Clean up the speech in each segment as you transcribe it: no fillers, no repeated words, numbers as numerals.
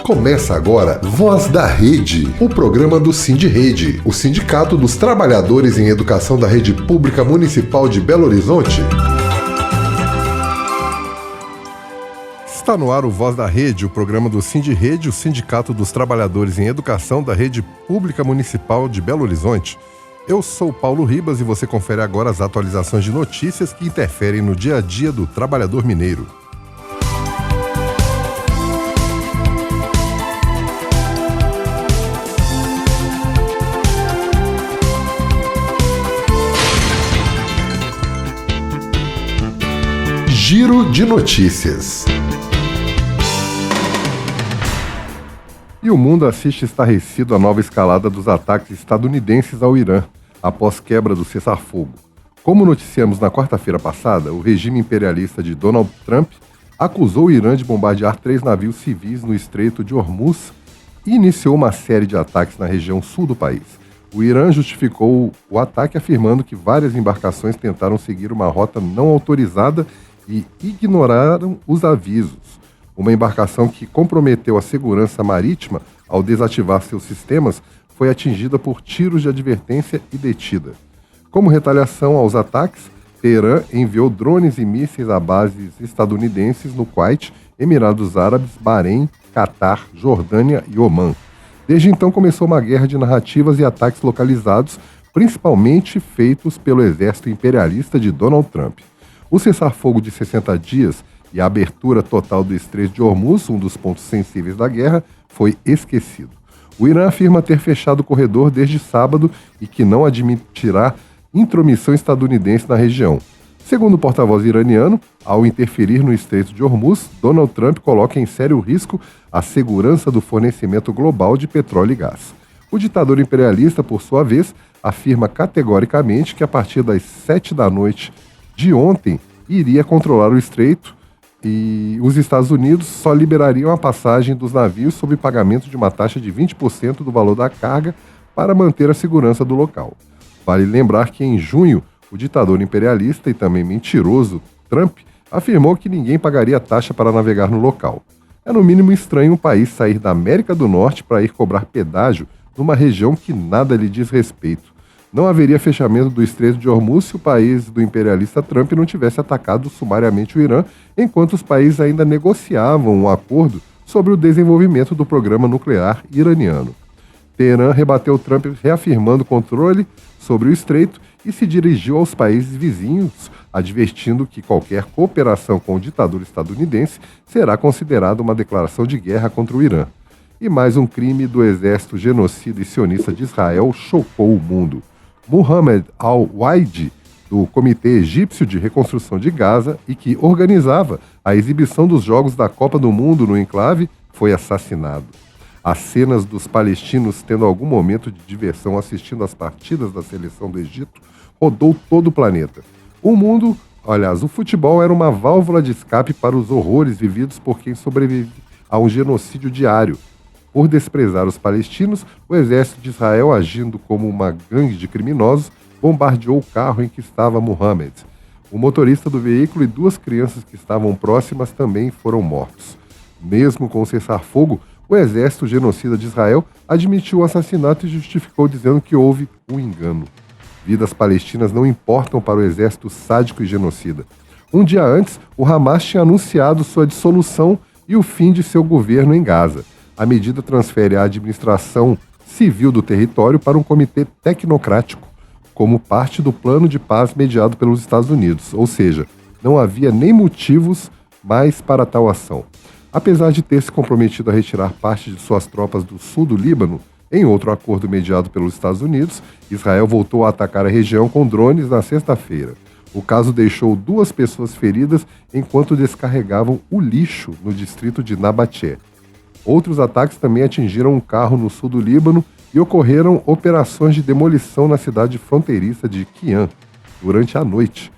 Começa agora Voz da Rede, o programa do Sindirede, o Sindicato dos Trabalhadores em Educação da Rede Pública Municipal de Belo Horizonte. Está no ar o Voz da Rede, o programa do Sindirede, o Sindicato dos Trabalhadores em Educação da Rede Pública Municipal de Belo Horizonte. Eu sou Paulo Ribas e você confere agora as atualizações de notícias que interferem no dia a dia do trabalhador mineiro. Giro de notícias. E o mundo assiste estarrecido à nova escalada dos ataques estadunidenses ao Irã, após quebra do cessar-fogo. Como noticiamos na quarta-feira passada, o regime imperialista de Donald Trump acusou o Irã de bombardear 3 navios civis no Estreito de Hormuz e iniciou uma série de ataques na região sul do país. O Irã justificou o ataque afirmando que várias embarcações tentaram seguir uma rota não autorizada e ignoraram os avisos. Uma embarcação que comprometeu a segurança marítima ao desativar seus sistemas foi atingida por tiros de advertência e detida. Como retaliação aos ataques, Teherã enviou drones e mísseis a bases estadunidenses no Kuwait, Emirados Árabes, Bahrein, Catar, Jordânia e Omã. Desde então começou uma guerra de narrativas e ataques localizados, principalmente feitos pelo exército imperialista de Donald Trump. O cessar-fogo de 60 dias e a abertura total do Estreito de Hormuz, um dos pontos sensíveis da guerra, foi esquecido. O Irã afirma ter fechado o corredor desde sábado e que não admitirá intromissão estadunidense na região. Segundo o porta-voz iraniano, ao interferir no Estreito de Hormuz, Donald Trump coloca em sério risco a segurança do fornecimento global de petróleo e gás. O ditador imperialista, por sua vez, afirma categoricamente que a partir das 7 da noite de ontem iria controlar o estreito e os Estados Unidos só liberariam a passagem dos navios sob pagamento de uma taxa de 20% do valor da carga para manter a segurança do local. Vale lembrar que em junho, o ditador imperialista e também mentiroso Trump afirmou que ninguém pagaria taxa para navegar no local. É no mínimo estranho um país sair da América do Norte para ir cobrar pedágio numa região que nada lhe diz respeito. Não haveria fechamento do Estreito de Hormuz se o país do imperialista Trump não tivesse atacado sumariamente o Irã, enquanto os países ainda negociavam um acordo sobre o desenvolvimento do programa nuclear iraniano. Teherã rebateu Trump reafirmando controle sobre o estreito e se dirigiu aos países vizinhos, advertindo que qualquer cooperação com o ditador estadunidense será considerada uma declaração de guerra contra o Irã. E mais um crime do exército genocida e sionista de Israel chocou o mundo. Mohammed al-Waidi, do Comitê Egípcio de Reconstrução de Gaza e que organizava a exibição dos Jogos da Copa do Mundo no enclave, foi assassinado. As cenas dos palestinos tendo algum momento de diversão assistindo às partidas da seleção do Egito rodou todo o planeta. O futebol era uma válvula de escape para os horrores vividos por quem sobrevive a um genocídio diário. Por desprezar os palestinos, o exército de Israel, agindo como uma gangue de criminosos, bombardeou o carro em que estava Mohammed. O motorista do veículo e 2 crianças que estavam próximas também foram mortos. Mesmo com o cessar-fogo, o exército genocida de Israel admitiu o assassinato e justificou dizendo que houve um engano. Vidas palestinas não importam para o exército sádico e genocida. Um dia antes, o Hamas tinha anunciado sua dissolução e o fim de seu governo em Gaza. A medida transfere a administração civil do território para um comitê tecnocrático, como parte do plano de paz mediado pelos Estados Unidos, ou seja, não havia nem motivos mais para tal ação. Apesar de ter se comprometido a retirar parte de suas tropas do sul do Líbano, em outro acordo mediado pelos Estados Unidos, Israel voltou a atacar a região com drones na sexta-feira. O caso deixou 2 pessoas feridas enquanto descarregavam o lixo no distrito de Nabaté. Outros ataques também atingiram um carro no sul do Líbano e ocorreram operações de demolição na cidade fronteiriça de Qian durante a noite.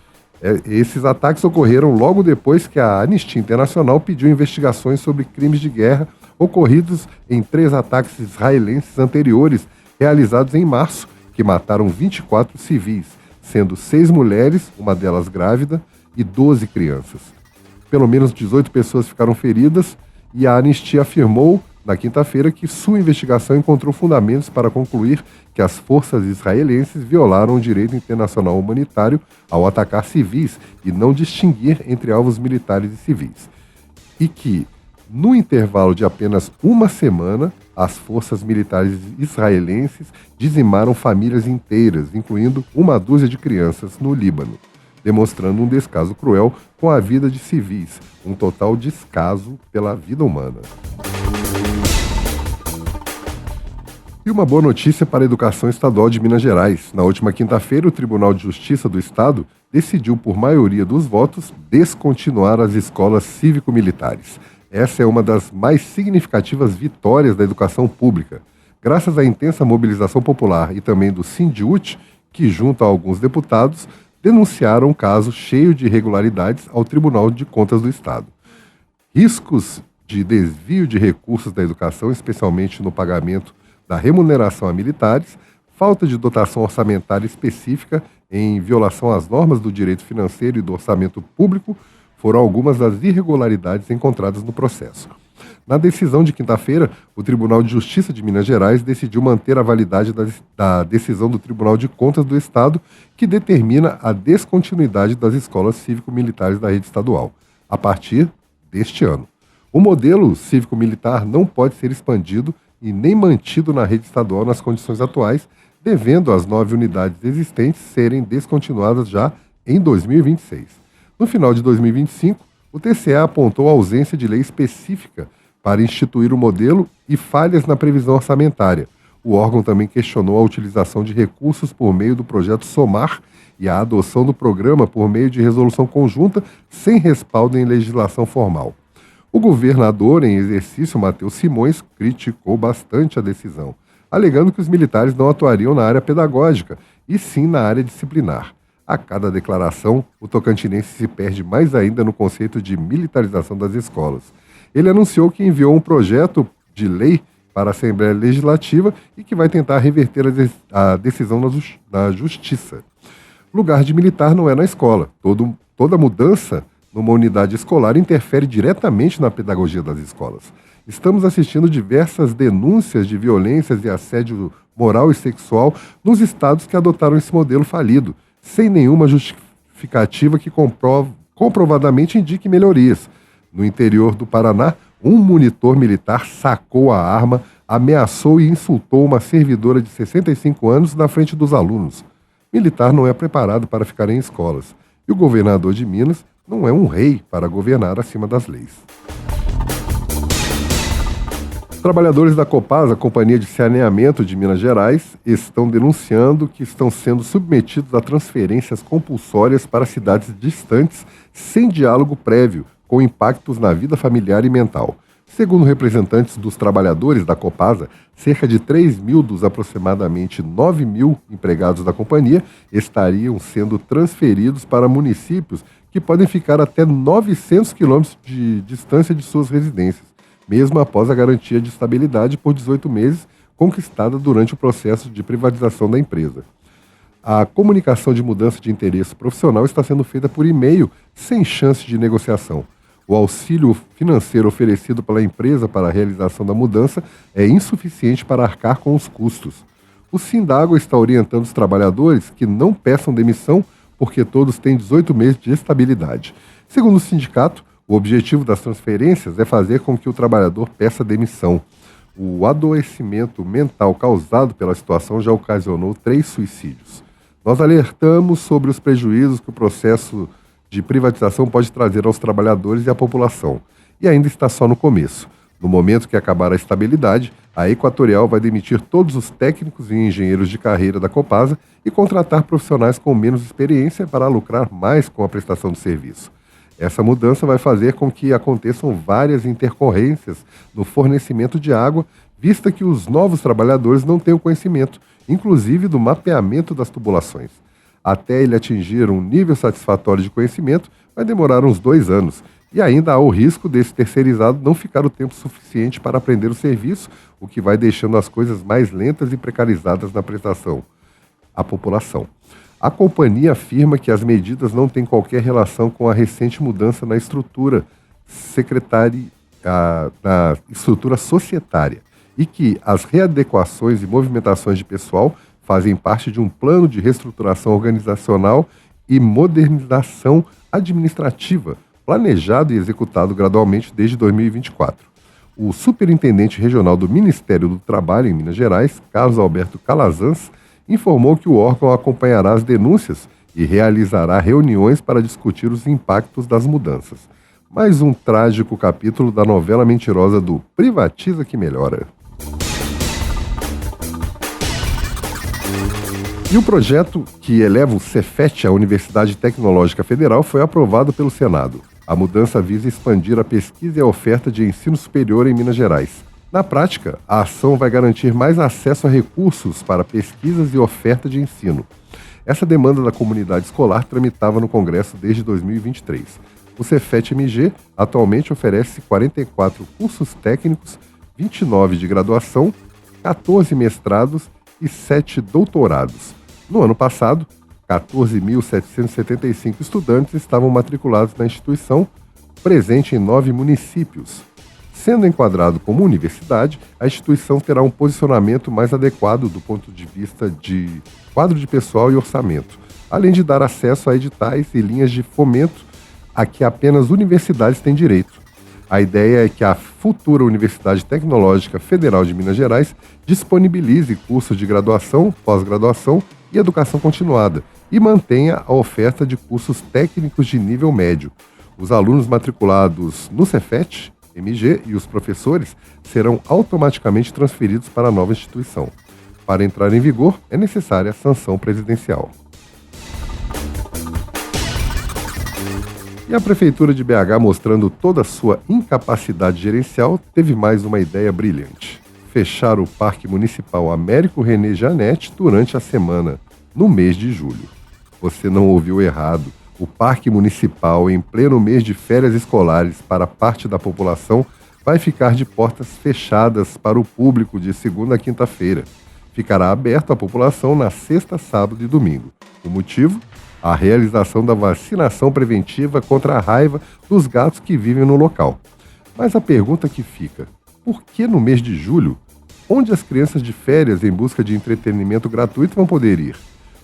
Esses ataques ocorreram logo depois que a Anistia Internacional pediu investigações sobre crimes de guerra ocorridos em 3 ataques israelenses anteriores realizados em março, que mataram 24 civis, sendo 6 mulheres, uma delas grávida, e 12 crianças. Pelo menos 18 pessoas ficaram feridas e a Anistia afirmou na quinta-feira que sua investigação encontrou fundamentos para concluir que as forças israelenses violaram o direito internacional humanitário ao atacar civis e não distinguir entre alvos militares e civis. E que, no intervalo de apenas uma semana, as forças militares israelenses dizimaram famílias inteiras, incluindo uma dúzia de crianças, no Líbano, demonstrando um descaso cruel com a vida de civis, um total descaso pela vida humana. E uma boa notícia para a educação estadual de Minas Gerais. Na última quinta-feira, o Tribunal de Justiça do Estado decidiu, por maioria dos votos, descontinuar as escolas cívico-militares. Essa é uma das mais significativas vitórias da educação pública. Graças à intensa mobilização popular e também do Sindiúte, que, junto a alguns deputados, denunciaram um caso cheio de irregularidades ao Tribunal de Contas do Estado. Riscos de desvio de recursos da educação, especialmente no pagamento da remuneração a militares, falta de dotação orçamentária específica em violação às normas do direito financeiro e do orçamento público, foram algumas das irregularidades encontradas no processo. Na decisão de quinta-feira, o Tribunal de Justiça de Minas Gerais decidiu manter a validade da decisão do Tribunal de Contas do Estado, que determina a descontinuidade das escolas cívico-militares da rede estadual, a partir deste ano. O modelo cívico-militar não pode ser expandido e nem mantido na rede estadual nas condições atuais, devendo as 9 unidades existentes serem descontinuadas já em 2026. No final de 2025, o TCE apontou a ausência de lei específica para instituir o modelo e falhas na previsão orçamentária. O órgão também questionou a utilização de recursos por meio do projeto SOMAR e a adoção do programa por meio de resolução conjunta sem respaldo em legislação formal. O governador em exercício, Matheus Simões, criticou bastante a decisão, alegando que os militares não atuariam na área pedagógica, e sim na área disciplinar. A cada declaração, o tocantinense se perde mais ainda no conceito de militarização das escolas. Ele anunciou que enviou um projeto de lei para a Assembleia Legislativa e que vai tentar reverter a decisão na Justiça. Lugar de militar não é na escola. Toda mudança numa unidade escolar interfere diretamente na pedagogia das escolas. Estamos assistindo diversas denúncias de violências e assédio moral e sexual nos estados que adotaram esse modelo falido, sem nenhuma justificativa que comprovadamente indique melhorias. No interior do Paraná, um monitor militar sacou a arma, ameaçou e insultou uma servidora de 65 anos na frente dos alunos. Militar não é preparado para ficar em escolas. E o governador de Minas não é um rei para governar acima das leis. Trabalhadores da Copasa, Companhia de Saneamento de Minas Gerais, estão denunciando que estão sendo submetidos a transferências compulsórias para cidades distantes, sem diálogo prévio, com impactos na vida familiar e mental. Segundo representantes dos trabalhadores da Copasa, cerca de 3 mil dos aproximadamente 9 mil empregados da companhia estariam sendo transferidos para municípios que podem ficar até 900 quilômetros de distância de suas residências, mesmo após a garantia de estabilidade por 18 meses conquistada durante o processo de privatização da empresa. A comunicação de mudança de interesse profissional está sendo feita por e-mail, sem chance de negociação. O auxílio financeiro oferecido pela empresa para a realização da mudança é insuficiente para arcar com os custos. O Sindago está orientando os trabalhadores que não peçam demissão porque todos têm 18 meses de estabilidade. Segundo o sindicato, o objetivo das transferências é fazer com que o trabalhador peça demissão. O adoecimento mental causado pela situação já ocasionou 3 suicídios. Nós alertamos sobre os prejuízos que o processo de privatização pode trazer aos trabalhadores e à população. E ainda está só no começo. No momento que acabar a estabilidade, a Equatorial vai demitir todos os técnicos e engenheiros de carreira da Copasa e contratar profissionais com menos experiência para lucrar mais com a prestação do serviço. Essa mudança vai fazer com que aconteçam várias intercorrências no fornecimento de água, vista que os novos trabalhadores não têm o conhecimento, inclusive do mapeamento das tubulações. Até ele atingir um nível satisfatório de conhecimento, vai demorar uns 2 anos. E ainda há o risco desse terceirizado não ficar o tempo suficiente para aprender o serviço, o que vai deixando as coisas mais lentas e precarizadas na prestação à população. A companhia afirma que as medidas não têm qualquer relação com a recente mudança na estrutura na estrutura societária e que as readequações e movimentações de pessoal fazem parte de um plano de reestruturação organizacional e modernização administrativa, planejado e executado gradualmente desde 2024. O superintendente regional do Ministério do Trabalho em Minas Gerais, Carlos Alberto Calazans, informou que o órgão acompanhará as denúncias e realizará reuniões para discutir os impactos das mudanças. Mais um trágico capítulo da novela mentirosa do Privatiza que Melhora. E o projeto que eleva o Cefet à Universidade Tecnológica Federal foi aprovado pelo Senado. A mudança visa expandir a pesquisa e a oferta de ensino superior em Minas Gerais. Na prática, a ação vai garantir mais acesso a recursos para pesquisas e oferta de ensino. Essa demanda da comunidade escolar tramitava no Congresso desde 2023. O Cefet-MG atualmente oferece 44 cursos técnicos, 29 de graduação, 14 mestrados e 7 doutorados. No ano passado, 14.775 estudantes estavam matriculados na instituição, presente em 9 municípios. Sendo enquadrado como universidade, a instituição terá um posicionamento mais adequado do ponto de vista de quadro de pessoal e orçamento, além de dar acesso a editais e linhas de fomento a que apenas universidades têm direito. A ideia é que a futura Universidade Tecnológica Federal de Minas Gerais disponibilize cursos de graduação, pós-graduação e educação continuada e mantenha a oferta de cursos técnicos de nível médio. Os alunos matriculados no Cefet, MG e os professores serão automaticamente transferidos para a nova instituição. Para entrar em vigor, é necessária a sanção presidencial. E a Prefeitura de BH, mostrando toda a sua incapacidade gerencial, teve mais uma ideia brilhante: fechar o Parque Municipal Américo René Janete durante a semana, no mês de julho. Você não ouviu errado. O Parque Municipal, em pleno mês de férias escolares para parte da população, vai ficar de portas fechadas para o público de segunda a quinta-feira. Ficará aberto à população na sexta, sábado e domingo. O motivo? A realização da vacinação preventiva contra a raiva dos gatos que vivem no local. Mas a pergunta que fica: por que no mês de julho? Onde as crianças de férias em busca de entretenimento gratuito vão poder ir?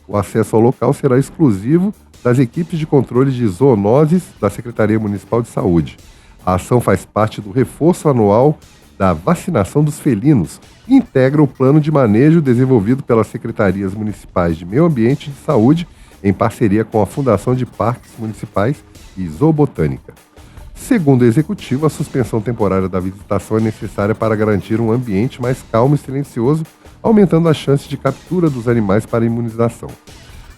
O acesso ao local será exclusivo das equipes de controle de zoonoses da Secretaria Municipal de Saúde. A ação faz parte do reforço anual da vacinação dos felinos e integra o plano de manejo desenvolvido pelas Secretarias Municipais de Meio Ambiente e de Saúde em parceria com a Fundação de Parques Municipais e Zoobotânica. Segundo o Executivo, a suspensão temporária da visitação é necessária para garantir um ambiente mais calmo e silencioso, aumentando a chance de captura dos animais para imunização.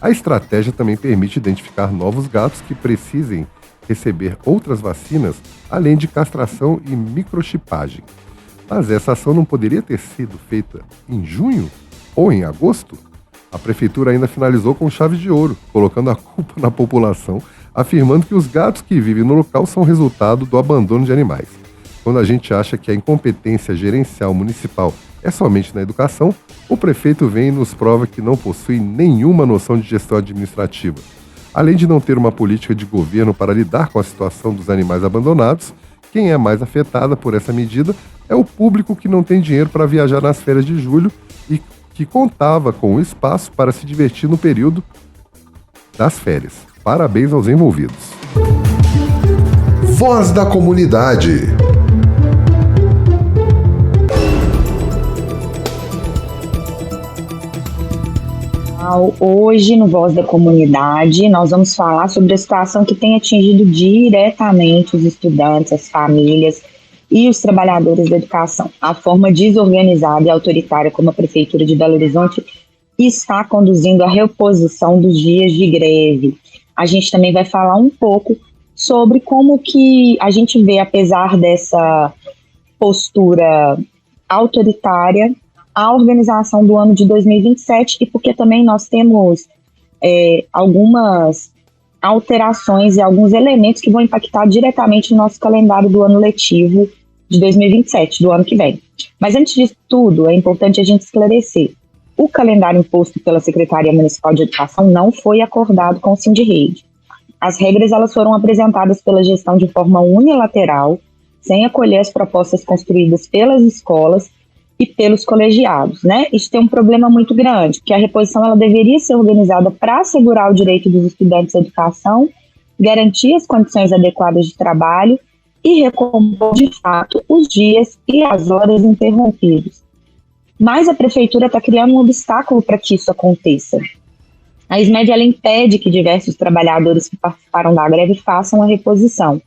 A estratégia também permite identificar novos gatos que precisem receber outras vacinas, além de castração e microchipagem. Mas essa ação não poderia ter sido feita em junho ou em agosto? A Prefeitura ainda finalizou com chave de ouro, colocando a culpa na população, afirmando que os gatos que vivem no local são resultado do abandono de animais. Quando a gente acha que a incompetência gerencial municipal é somente na educação, o prefeito vem e nos prova que não possui nenhuma noção de gestão administrativa. Além de não ter uma política de governo para lidar com a situação dos animais abandonados, quem é mais afetada por essa medida é o público que não tem dinheiro para viajar nas férias de julho e que contava com o espaço para se divertir no período das férias. Parabéns aos envolvidos. Voz da Comunidade. Hoje, no Voz da Comunidade, nós vamos falar sobre a situação que tem atingido diretamente os estudantes, as famílias e os trabalhadores da educação. A forma desorganizada e autoritária como a Prefeitura de Belo Horizonte está conduzindo a reposição dos dias de greve. A gente também vai falar um pouco sobre como que a gente vê, apesar dessa postura autoritária, a organização do ano de 2027 e porque também nós temos algumas alterações e alguns elementos que vão impactar diretamente no nosso calendário do ano letivo de 2027, do ano que vem. Mas antes de tudo, é importante a gente esclarecer. O calendário imposto pela Secretaria Municipal de Educação não foi acordado com o Sindirrede. As regras elas foram apresentadas pela gestão de forma unilateral sem acolher as propostas construídas pelas escolas e pelos colegiados, né? Isso tem um problema muito grande, porque a reposição ela deveria ser organizada para assegurar o direito dos estudantes à educação, garantir as condições adequadas de trabalho e recompor, de fato, os dias e as horas interrompidos. Mas a prefeitura está criando um obstáculo para que isso aconteça. A SMED ela impede que diversos trabalhadores que participaram da greve façam a reposição.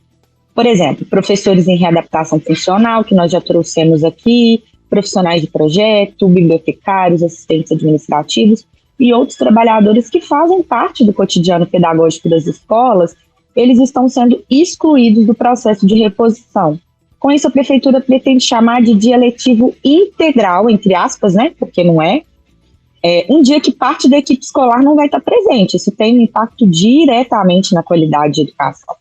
Por exemplo, professores em readaptação funcional, que nós já trouxemos aqui, profissionais de projeto, bibliotecários, assistentes administrativos e outros trabalhadores que fazem parte do cotidiano pedagógico das escolas, eles estão sendo excluídos do processo de reposição. Com isso, a prefeitura pretende chamar de dia letivo integral, entre aspas, né, porque não é, um dia que parte da equipe escolar não vai estar presente. Isso tem um impacto diretamente na qualidade de educação.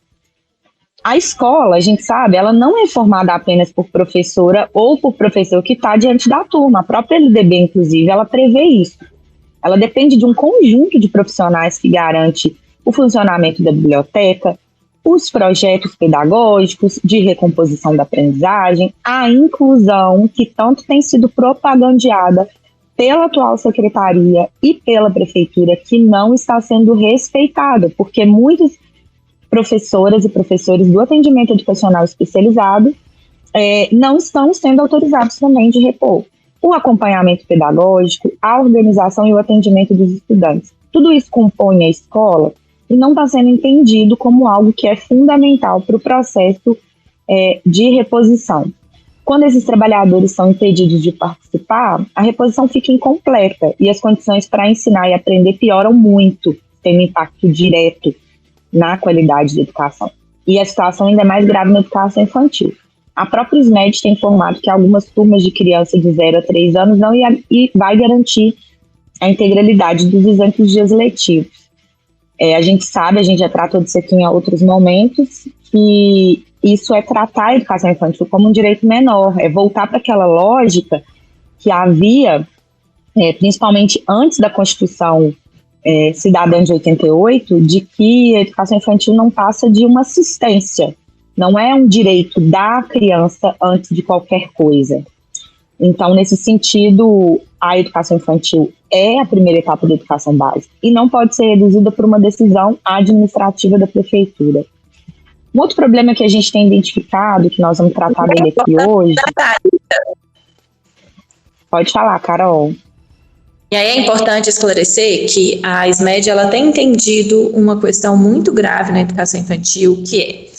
A escola, a gente sabe, ela não é formada apenas por professora ou por professor que está diante da turma. A própria LDB, inclusive, ela prevê isso. Ela depende de um conjunto de profissionais que garante o funcionamento da biblioteca, os projetos pedagógicos de recomposição da aprendizagem, a inclusão que tanto tem sido propagandeada pela atual secretaria e pela prefeitura, que não está sendo respeitada, porque muitos professoras e professores do atendimento educacional especializado não estão sendo autorizados também de repor o acompanhamento pedagógico, a organização e o atendimento dos estudantes. Tudo isso compõe a escola e não está sendo entendido como algo que é fundamental para o processo de reposição. Quando esses trabalhadores são impedidos de participar, a reposição fica incompleta e as condições para ensinar e aprender pioram muito, tem um impacto direto na qualidade da educação. E a situação ainda é mais grave na educação infantil. A própria SMED tem informado que algumas turmas de crianças de 0 a 3 anos não vai garantir a integralidade dos exames dias letivos. A gente sabe, a gente já tratou disso aqui em outros momentos, que isso é tratar a educação infantil como um direito menor, é voltar para aquela lógica que havia, principalmente antes da Constituição cidadã de 88, de que a educação infantil não passa de uma assistência, não é um direito da criança antes de qualquer coisa. Então, nesse sentido, a educação infantil é a primeira etapa da educação básica e não pode ser reduzida por uma decisão administrativa da prefeitura. Um outro problema que a gente tem identificado, que nós vamos tratar dele aqui hoje... Pode falar, Carol. E aí é importante esclarecer que a SMED ela tem entendido uma questão muito grave na educação infantil, que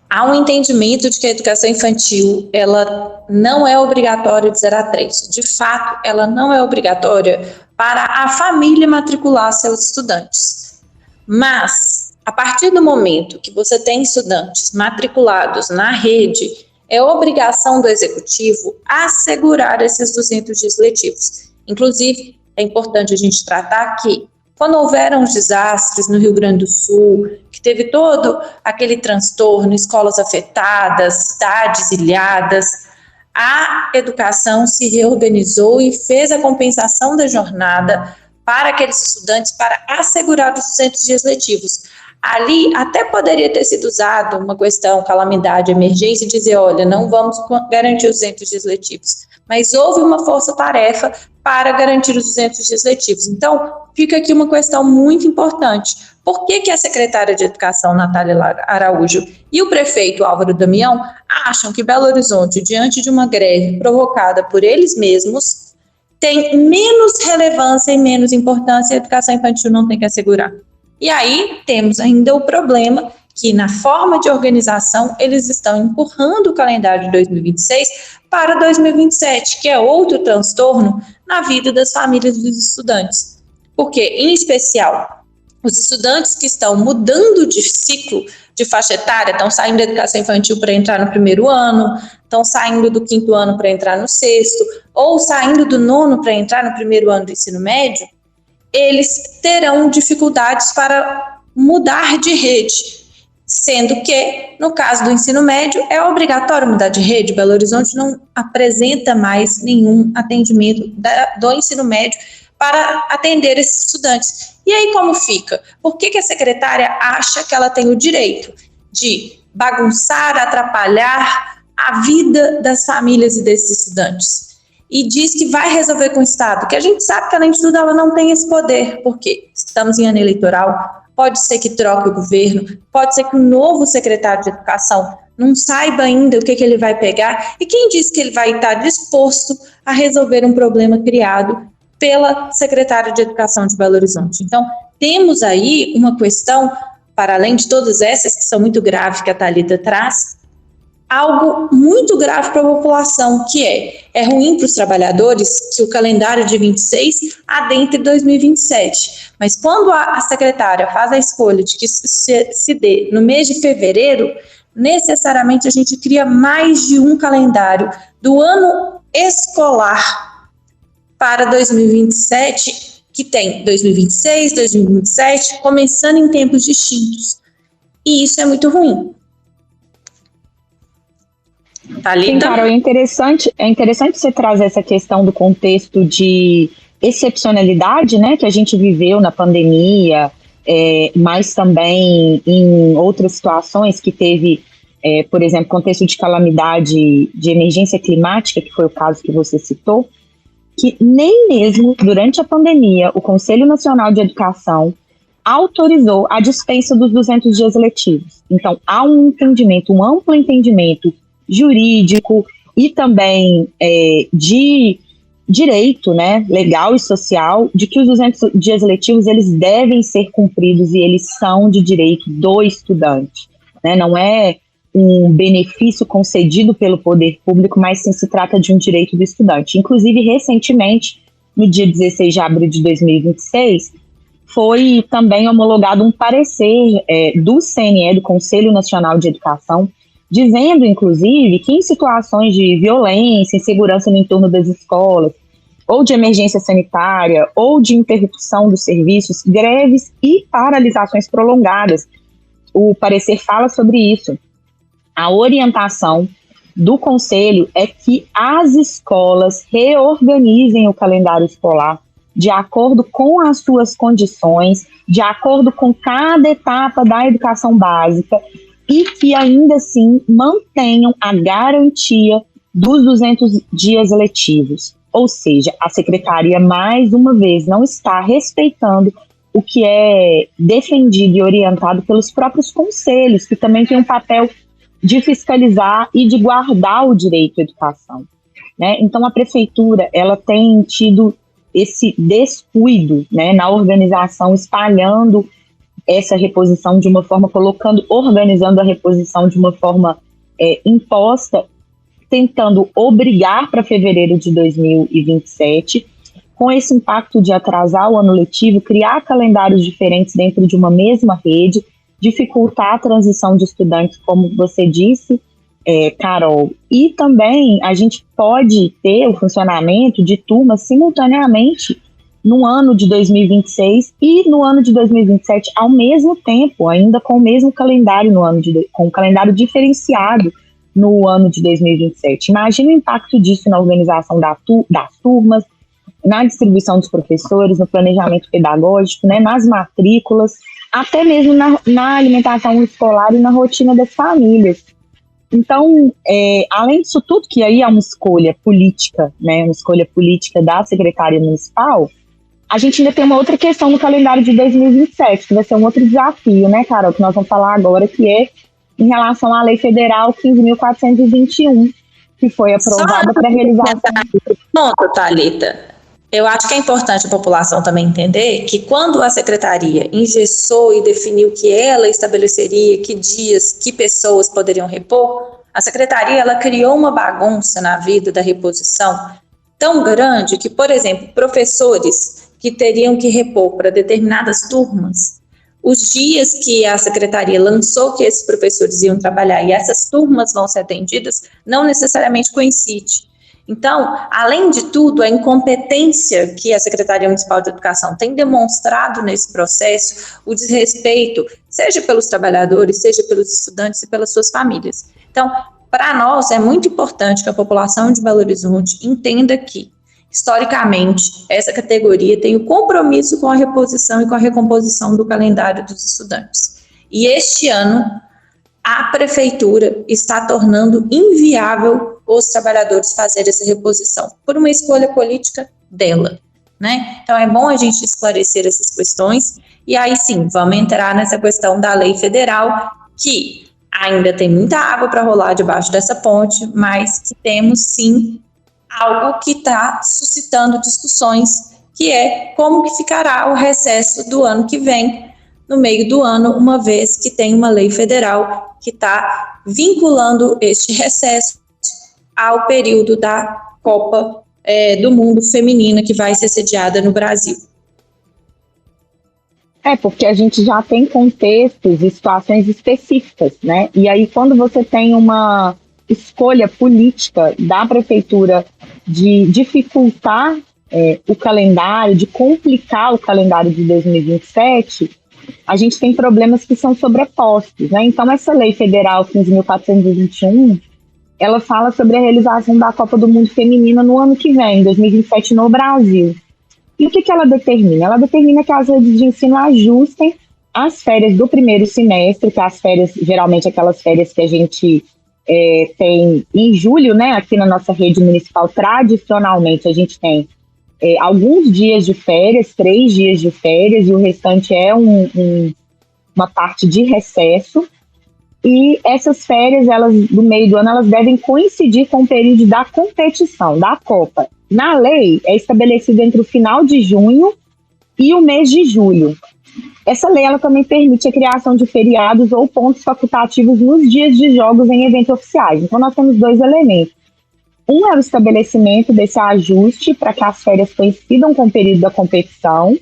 há um entendimento de que a educação infantil ela não é obrigatória de 0 a 3. De fato, ela não é obrigatória para a família matricular seus estudantes. Mas, a partir do momento que você tem estudantes matriculados na rede, é obrigação do executivo assegurar esses 200 dias letivos. Inclusive, é importante a gente tratar que, quando houveram os desastres no Rio Grande do Sul, que teve todo aquele transtorno, escolas afetadas, cidades ilhadas, a educação se reorganizou e fez a compensação da jornada para aqueles estudantes para assegurar os 200 dias letivos. Ali até poderia ter sido usado uma questão, calamidade, emergência, e dizer, olha, não vamos garantir os 200 dias letivos. Mas houve uma força-tarefa para garantir os 200 dias letivos. Então, fica aqui uma questão muito importante. Por que a secretária de Educação, Natália Araújo, e o prefeito Álvaro Damião acham que Belo Horizonte, diante de uma greve provocada por eles mesmos, tem menos relevância e menos importância e a educação infantil não tem que assegurar? E aí temos ainda o problema que na forma de organização eles estão empurrando o calendário de 2026 para 2027, que é outro transtorno na vida das famílias dos estudantes. Porque, em especial, os estudantes que estão mudando de ciclo, de faixa etária, estão saindo da educação infantil para entrar no 1º ano, estão saindo do 5º ano para entrar no 6º, ou saindo do 9º para entrar no 1º ano do ensino médio, eles terão dificuldades para mudar de rede, sendo que, no caso do ensino médio, é obrigatório mudar de rede. Belo Horizonte não apresenta mais nenhum atendimento do ensino médio para atender esses estudantes. E aí como fica? Por que a secretária acha que ela tem o direito de bagunçar, atrapalhar a vida das famílias e desses estudantes. E diz que vai resolver com o Estado, que a gente sabe que, além de tudo, ela não tem esse poder, porque estamos em ano eleitoral, pode ser que troque o governo, pode ser que o novo secretário de Educação não saiba ainda o que ele vai pegar, e quem diz que ele vai estar disposto a resolver um problema criado pela secretária de Educação de Belo Horizonte. Então, temos aí uma questão, para além de todas essas que são muito graves que a Thalita traz, algo muito grave para a população, que é ruim para os trabalhadores que o calendário de 26 adentre 2027. Mas quando a secretária faz a escolha de que isso se dê no mês de fevereiro, necessariamente a gente cria mais de um calendário do ano escolar para 2027, que tem 2026, 2027, começando em tempos distintos. E isso é muito ruim. Sim, Carol, é interessante você trazer essa questão do contexto de excepcionalidade, né, que a gente viveu na pandemia, mas também em outras situações que teve, por exemplo, contexto de calamidade, de emergência climática, que foi o caso que você citou, que nem mesmo durante a pandemia o Conselho Nacional de Educação autorizou a dispensa dos 200 dias letivos. Então, há um entendimento, um amplo entendimento jurídico e também de direito, né, legal e social, de que os 200 dias letivos eles devem ser cumpridos e eles são de direito do estudante, né, não é um benefício concedido pelo poder público, mas sim se trata de um direito do estudante. Inclusive, recentemente, no dia 16 de abril de 2026, foi também homologado um parecer do CNE, do Conselho Nacional de Educação, dizendo, inclusive, que em situações de violência, insegurança no entorno das escolas, ou de emergência sanitária, ou de interrupção dos serviços, greves e paralisações prolongadas. O parecer fala sobre isso. A orientação do Conselho é que as escolas reorganizem o calendário escolar de acordo com as suas condições, de acordo com cada etapa da educação básica, e que ainda assim mantenham a garantia dos 200 dias letivos. Ou seja, a Secretaria, mais uma vez, não está respeitando o que é defendido e orientado pelos próprios conselhos, que também têm um papel de fiscalizar e de guardar o direito à educação, né? Então, a Prefeitura ela tem tido esse descuido, né, na organização, espalhando essa reposição de uma forma, organizando a reposição de uma forma imposta, tentando obrigar para fevereiro de 2027, com esse impacto de atrasar o ano letivo, criar calendários diferentes dentro de uma mesma rede, dificultar a transição de estudantes, como você disse, Carol. E também a gente pode ter o funcionamento de turmas simultaneamente no ano de 2026 e no ano de 2027 ao mesmo tempo, ainda com o mesmo calendário com um calendário diferenciado no ano de 2027. Imagina o impacto disso na organização das turmas, na distribuição dos professores, no planejamento pedagógico, né, nas matrículas, até mesmo na alimentação escolar e na rotina das famílias. Então, além disso tudo, que aí é uma escolha política, né, uma escolha política da Secretaria Municipal, a gente ainda tem uma outra questão no calendário de 2027, que vai ser um outro desafio, né, Carol, que nós vamos falar agora, que é em relação à Lei Federal 15.421, que foi aprovada para realização. Ponto, Thalita. Eu acho que é importante a população também entender que quando a Secretaria engessou e definiu que ela estabeleceria que dias, que pessoas poderiam repor, a Secretaria ela criou uma bagunça na vida da reposição tão grande que, por exemplo, professores que teriam que repor para determinadas turmas, os dias que a Secretaria lançou que esses professores iam trabalhar e essas turmas vão ser atendidas, não necessariamente coincide. Então, além de tudo, a incompetência que a Secretaria Municipal de Educação tem demonstrado nesse processo, o desrespeito, seja pelos trabalhadores, seja pelos estudantes e pelas suas famílias. Então, para nós, é muito importante que a população de Belo Horizonte entenda que, historicamente, essa categoria tem o compromisso com a reposição e com a recomposição do calendário dos estudantes. E este ano, a prefeitura está tornando inviável os trabalhadores fazerem essa reposição, por uma escolha política dela, né? Então, é bom a gente esclarecer essas questões, e aí sim, vamos entrar nessa questão da lei federal, que ainda tem muita água para rolar debaixo dessa ponte, mas que temos sim algo que está suscitando discussões, que é como que ficará o recesso do ano que vem, no meio do ano, uma vez que tem uma lei federal que está vinculando este recesso ao período da Copa do Mundo Feminina, que vai ser sediada no Brasil. Porque a gente já tem contextos e situações específicas, né? E aí, quando você tem uma escolha política da prefeitura de dificultar o calendário, de complicar o calendário de 2027, a gente tem problemas que são sobrepostos, né? Então, essa lei federal 15.421, ela fala sobre a realização da Copa do Mundo Feminina no ano que vem, 2027, no Brasil. E o que ela determina? Ela determina que as redes de ensino ajustem as férias do primeiro semestre, que as férias, geralmente aquelas férias que a gente tem em julho, né? Aqui na nossa rede municipal, tradicionalmente, a gente tem alguns dias de férias, 3 dias de férias, e o restante é uma parte de recesso. E essas férias, elas, do meio do ano, elas devem coincidir com o período da competição, da Copa. Na lei, é estabelecido entre o final de junho e o mês de julho. Essa lei, ela também permite a criação de feriados ou pontos facultativos nos dias de jogos em eventos oficiais. Então, nós temos 2 elementos. Um é o estabelecimento desse ajuste para que as férias coincidam com o período da competição.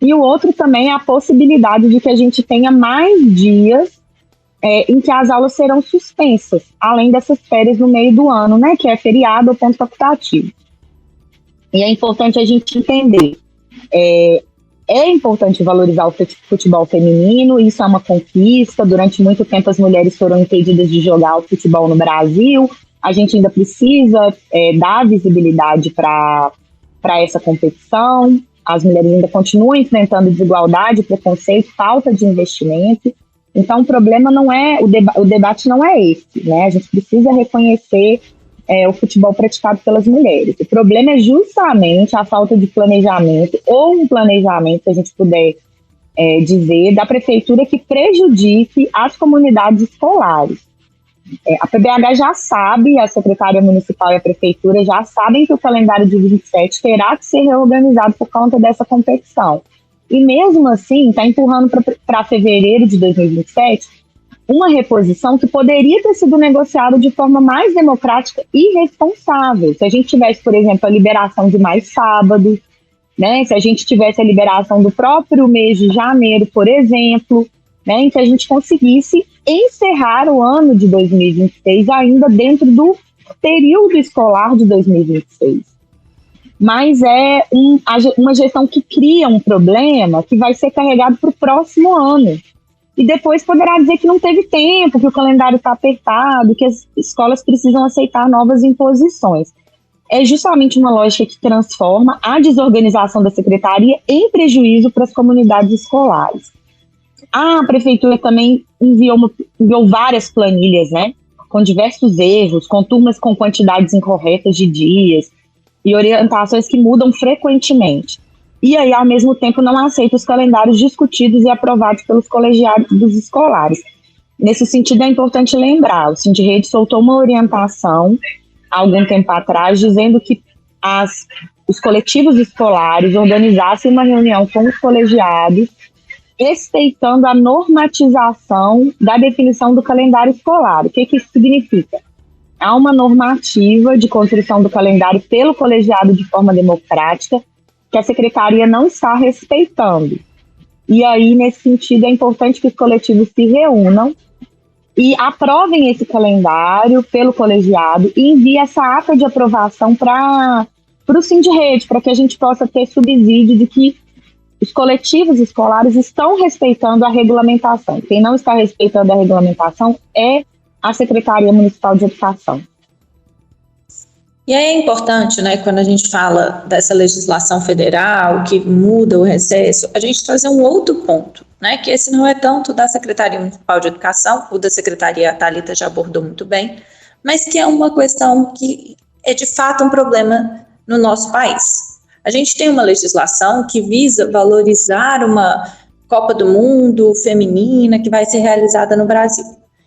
E o outro também é a possibilidade de que a gente tenha mais dias em que as aulas serão suspensas, além dessas férias no meio do ano, né, que é feriado ou ponto facultativo. E é importante a gente entender, é importante valorizar o futebol feminino, isso é uma conquista. Durante muito tempo as mulheres foram impedidas de jogar o futebol no Brasil. A gente ainda precisa dar visibilidade para essa competição. As mulheres ainda continuam enfrentando desigualdade, preconceito, falta de investimento. Então, o problema não é, o debate não é esse, né? A gente precisa reconhecer o futebol praticado pelas mulheres. O problema é justamente a falta de planejamento, ou um planejamento, se a gente puder dizer, da prefeitura que prejudique as comunidades escolares. A PBH já sabe, a Secretaria Municipal e a Prefeitura já sabem que o calendário de 27 terá que ser reorganizado por conta dessa competição. E mesmo assim, está empurrando para fevereiro de 2027 uma reposição que poderia ter sido negociada de forma mais democrática e responsável. Se a gente tivesse, por exemplo, a liberação de mais sábados, né? Se a gente tivesse a liberação do próprio mês de janeiro, por exemplo, né? E se a gente conseguisse encerrar o ano de 2026 ainda dentro do período escolar de 2026. Mas é uma gestão que cria um problema que vai ser carregado para o próximo ano. E depois poderá dizer que não teve tempo, que o calendário está apertado, que as escolas precisam aceitar novas imposições. É justamente uma lógica que transforma a desorganização da secretaria em prejuízo para as comunidades escolares. A prefeitura também enviou várias planilhas, né, com diversos erros, com turmas com quantidades incorretas de dias e orientações que mudam frequentemente. E aí, ao mesmo tempo, não aceita os calendários discutidos e aprovados pelos colegiados dos escolares. Nesse sentido, é importante lembrar, o Sindirrede soltou uma orientação há algum tempo atrás, dizendo que os coletivos escolares organizassem uma reunião com os colegiados, respeitando a normatização da definição do calendário escolar. O que isso significa? Há uma normativa de construção do calendário pelo colegiado de forma democrática, que a secretaria não está respeitando. E aí, nesse sentido, é importante que os coletivos se reúnam e aprovem esse calendário pelo colegiado e enviem essa ata de aprovação para o Sindirrede, para que a gente possa ter subsídio de que os coletivos escolares estão respeitando a regulamentação. Quem não está respeitando a regulamentação é a Secretaria Municipal de Educação. E aí é importante, né, quando a gente fala dessa legislação federal que muda o recesso, a gente trazer um outro ponto, né, que esse não é tanto da Secretaria Municipal de Educação, o da Secretaria, a Thalita já abordou muito bem, mas que é uma questão que é de fato um problema no nosso país. A gente tem uma legislação que visa valorizar uma Copa do Mundo feminina que vai ser realizada no Brasil,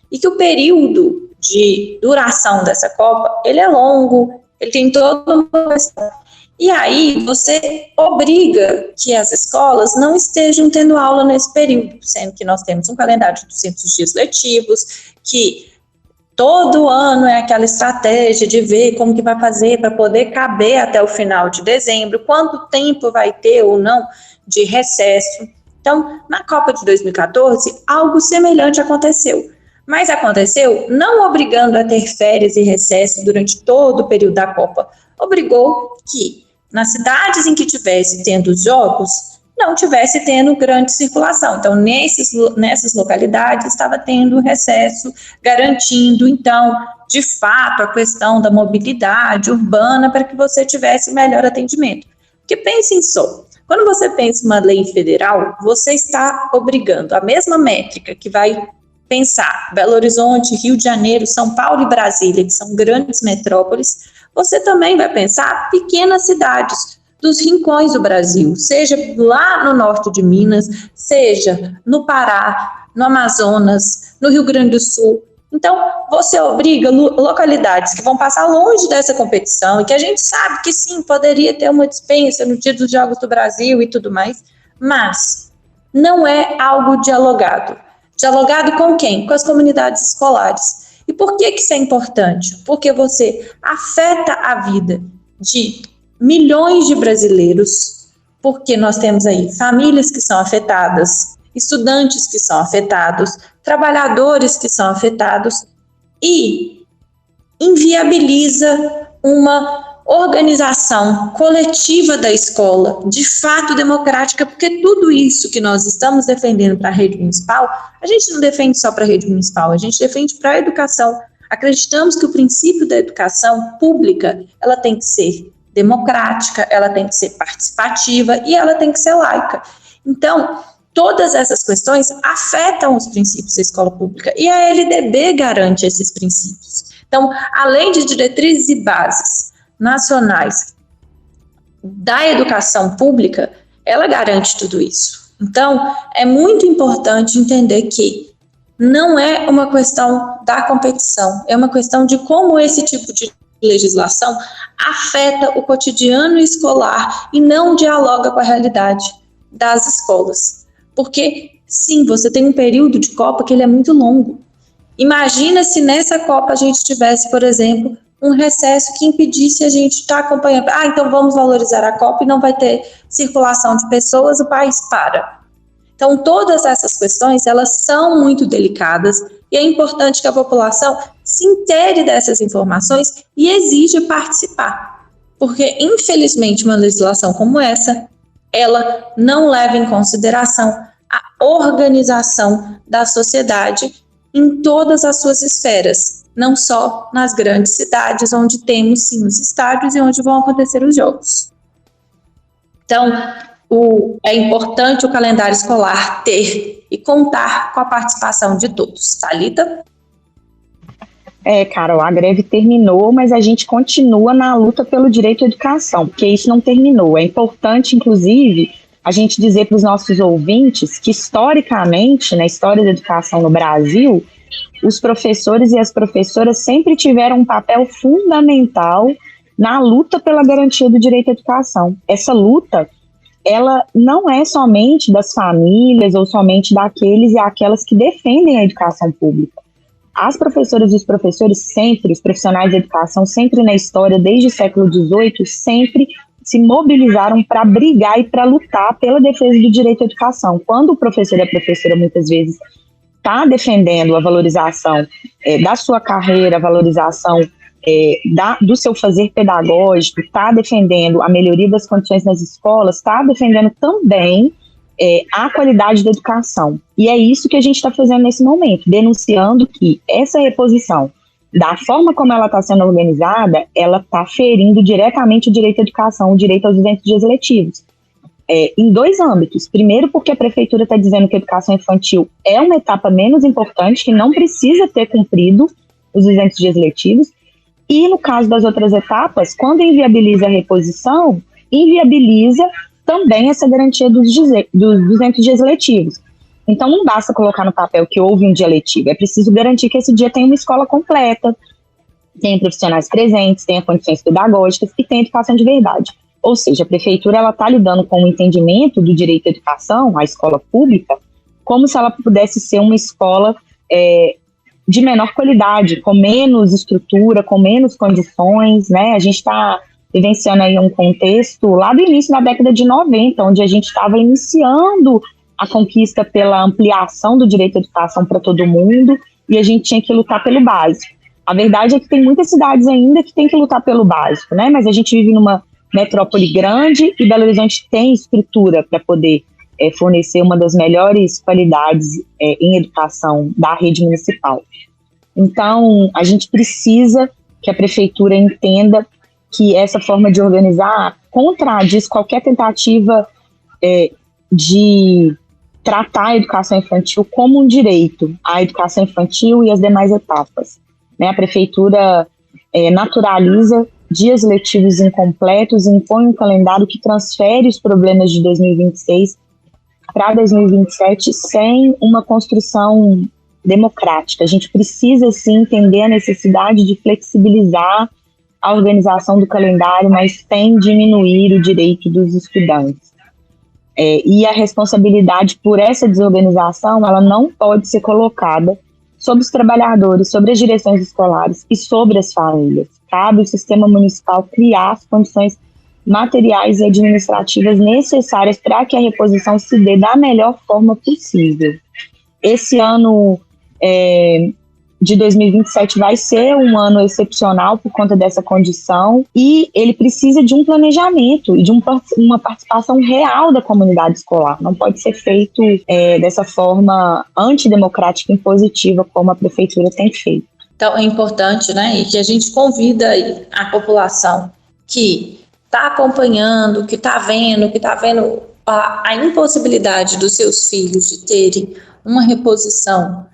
e que o período de duração dessa Copa, ele é longo, ele tem toda uma questão. E aí você obriga que as escolas não estejam tendo aula nesse período, sendo que nós temos um calendário de 200 dias letivos, que todo ano é aquela estratégia de ver como que vai fazer para poder caber até o final de dezembro, quanto tempo vai ter ou não de recesso. Então, na Copa de 2014, algo semelhante aconteceu. Mas aconteceu não obrigando a ter férias e recesso durante todo o período da Copa. Obrigou que, nas cidades em que tivesse tendo os jogos, não tivesse tendo grande circulação. Então, nessas localidades, estava tendo recesso, garantindo, então, de fato, a questão da mobilidade urbana para que você tivesse melhor atendimento. Porque pensem só, quando você pensa em uma lei federal, você está obrigando a mesma métrica que vai pensar Belo Horizonte, Rio de Janeiro, São Paulo e Brasília, que são grandes metrópoles, você também vai pensar pequenas cidades dos rincões do Brasil, seja lá no norte de Minas, seja no Pará, no Amazonas, no Rio Grande do Sul. Então, você obriga localidades que vão passar longe dessa competição e que a gente sabe que sim, poderia ter uma dispensa no dia dos Jogos do Brasil e tudo mais, mas não é algo dialogado. Dialogado com quem? Com as comunidades escolares. E por que isso é importante? Porque você afeta a vida de milhões de brasileiros, porque nós temos aí famílias que são afetadas, estudantes que são afetados, trabalhadores que são afetados, e inviabiliza uma organização coletiva da escola, de fato democrática, porque tudo isso que nós estamos defendendo para a rede municipal, a gente não defende só para a rede municipal, a gente defende para a educação. Acreditamos que o princípio da educação pública, ela tem que ser democrática, ela tem que ser participativa e ela tem que ser laica. Então, todas essas questões afetam os princípios da escola pública e a LDB garante esses princípios. Então, além de diretrizes e bases nacionais da educação pública, ela garante tudo isso. Então, é muito importante entender que não é uma questão da competição, é uma questão de como esse tipo de legislação afeta o cotidiano escolar e não dialoga com a realidade das escolas. Porque, sim, você tem um período de Copa que ele é muito longo. Imagina se nessa Copa a gente tivesse, por exemplo, um recesso que impedisse a gente estar acompanhando. Então vamos valorizar a Copa e não vai ter circulação de pessoas, o país para. Então, todas essas questões, elas são muito delicadas e é importante que a população se intere dessas informações e exija participar. Porque, infelizmente, uma legislação como essa, ela não leva em consideração a organização da sociedade em todas as suas esferas, não só nas grandes cidades, onde temos, sim, os estádios e onde vão acontecer os jogos. Então, é importante o calendário escolar ter e contar com a participação de todos. Thalita? Carol, a greve terminou, mas a gente continua na luta pelo direito à educação, porque isso não terminou. É importante, inclusive, a gente dizer para os nossos ouvintes que, historicamente, na história da educação no Brasil, os professores e as professoras sempre tiveram um papel fundamental na luta pela garantia do direito à educação. Essa luta, ela não é somente das famílias ou somente daqueles e aquelas que defendem a educação pública. As professoras e os professores sempre, os profissionais da educação, sempre na história, desde o século XVIII, sempre se mobilizaram para brigar e para lutar pela defesa do direito à educação. Quando o professor e a professora, muitas vezes, está defendendo a valorização da sua carreira, a valorização do seu fazer pedagógico, está defendendo a melhoria das condições nas escolas, está defendendo também a qualidade da educação. E é isso que a gente está fazendo nesse momento, denunciando que essa reposição da forma como ela está sendo organizada, ela está ferindo diretamente o direito à educação, o direito aos 200 dias letivos. Em dois âmbitos. Primeiro, porque a prefeitura está dizendo que a educação infantil é uma etapa menos importante, que não precisa ter cumprido os 200 dias letivos. E no caso das outras etapas, quando inviabiliza a reposição, inviabiliza também essa garantia dos 200 dias letivos. Então, não basta colocar no papel que houve um dia letivo, é preciso garantir que esse dia tem uma escola completa, tenha profissionais presentes, tenha condições pedagógicas e tenha educação de verdade. Ou seja, a prefeitura está lidando com o entendimento do direito à educação, a escola pública, como se ela pudesse ser uma escola de menor qualidade, com menos estrutura, com menos condições, né? A gente está vivenciando aí um contexto lá do início da década de 90, onde a gente estava iniciando a conquista pela ampliação do direito à educação para todo mundo, e a gente tinha que lutar pelo básico. A verdade é que tem muitas cidades ainda que tem que lutar pelo básico, né? Mas a gente vive numa metrópole grande e Belo Horizonte tem estrutura para poder fornecer uma das melhores qualidades em educação da rede municipal. Então, a gente precisa que a prefeitura entenda que essa forma de organizar contradiz qualquer tentativa de tratar a educação infantil como um direito, a educação infantil e as demais etapas. Né? A prefeitura naturaliza dias letivos incompletos, impõe um calendário que transfere os problemas de 2026 para 2027 sem uma construção democrática. A gente precisa, sim, entender a necessidade de flexibilizar a organização do calendário, mas sem diminuir o direito dos estudantes. E a responsabilidade por essa desorganização, ela não pode ser colocada sobre os trabalhadores, sobre as direções escolares e sobre as famílias. Cabe ao sistema municipal criar as condições materiais e administrativas necessárias para que a reposição se dê da melhor forma possível. Esse ano de 2027 vai ser um ano excepcional por conta dessa condição e ele precisa de um planejamento e de uma participação real da comunidade escolar. Não pode ser feito dessa forma antidemocrática e impositiva como a prefeitura tem feito. Então é importante, né, e que a gente convida a população que está acompanhando, que está vendo a impossibilidade dos seus filhos de terem uma reposição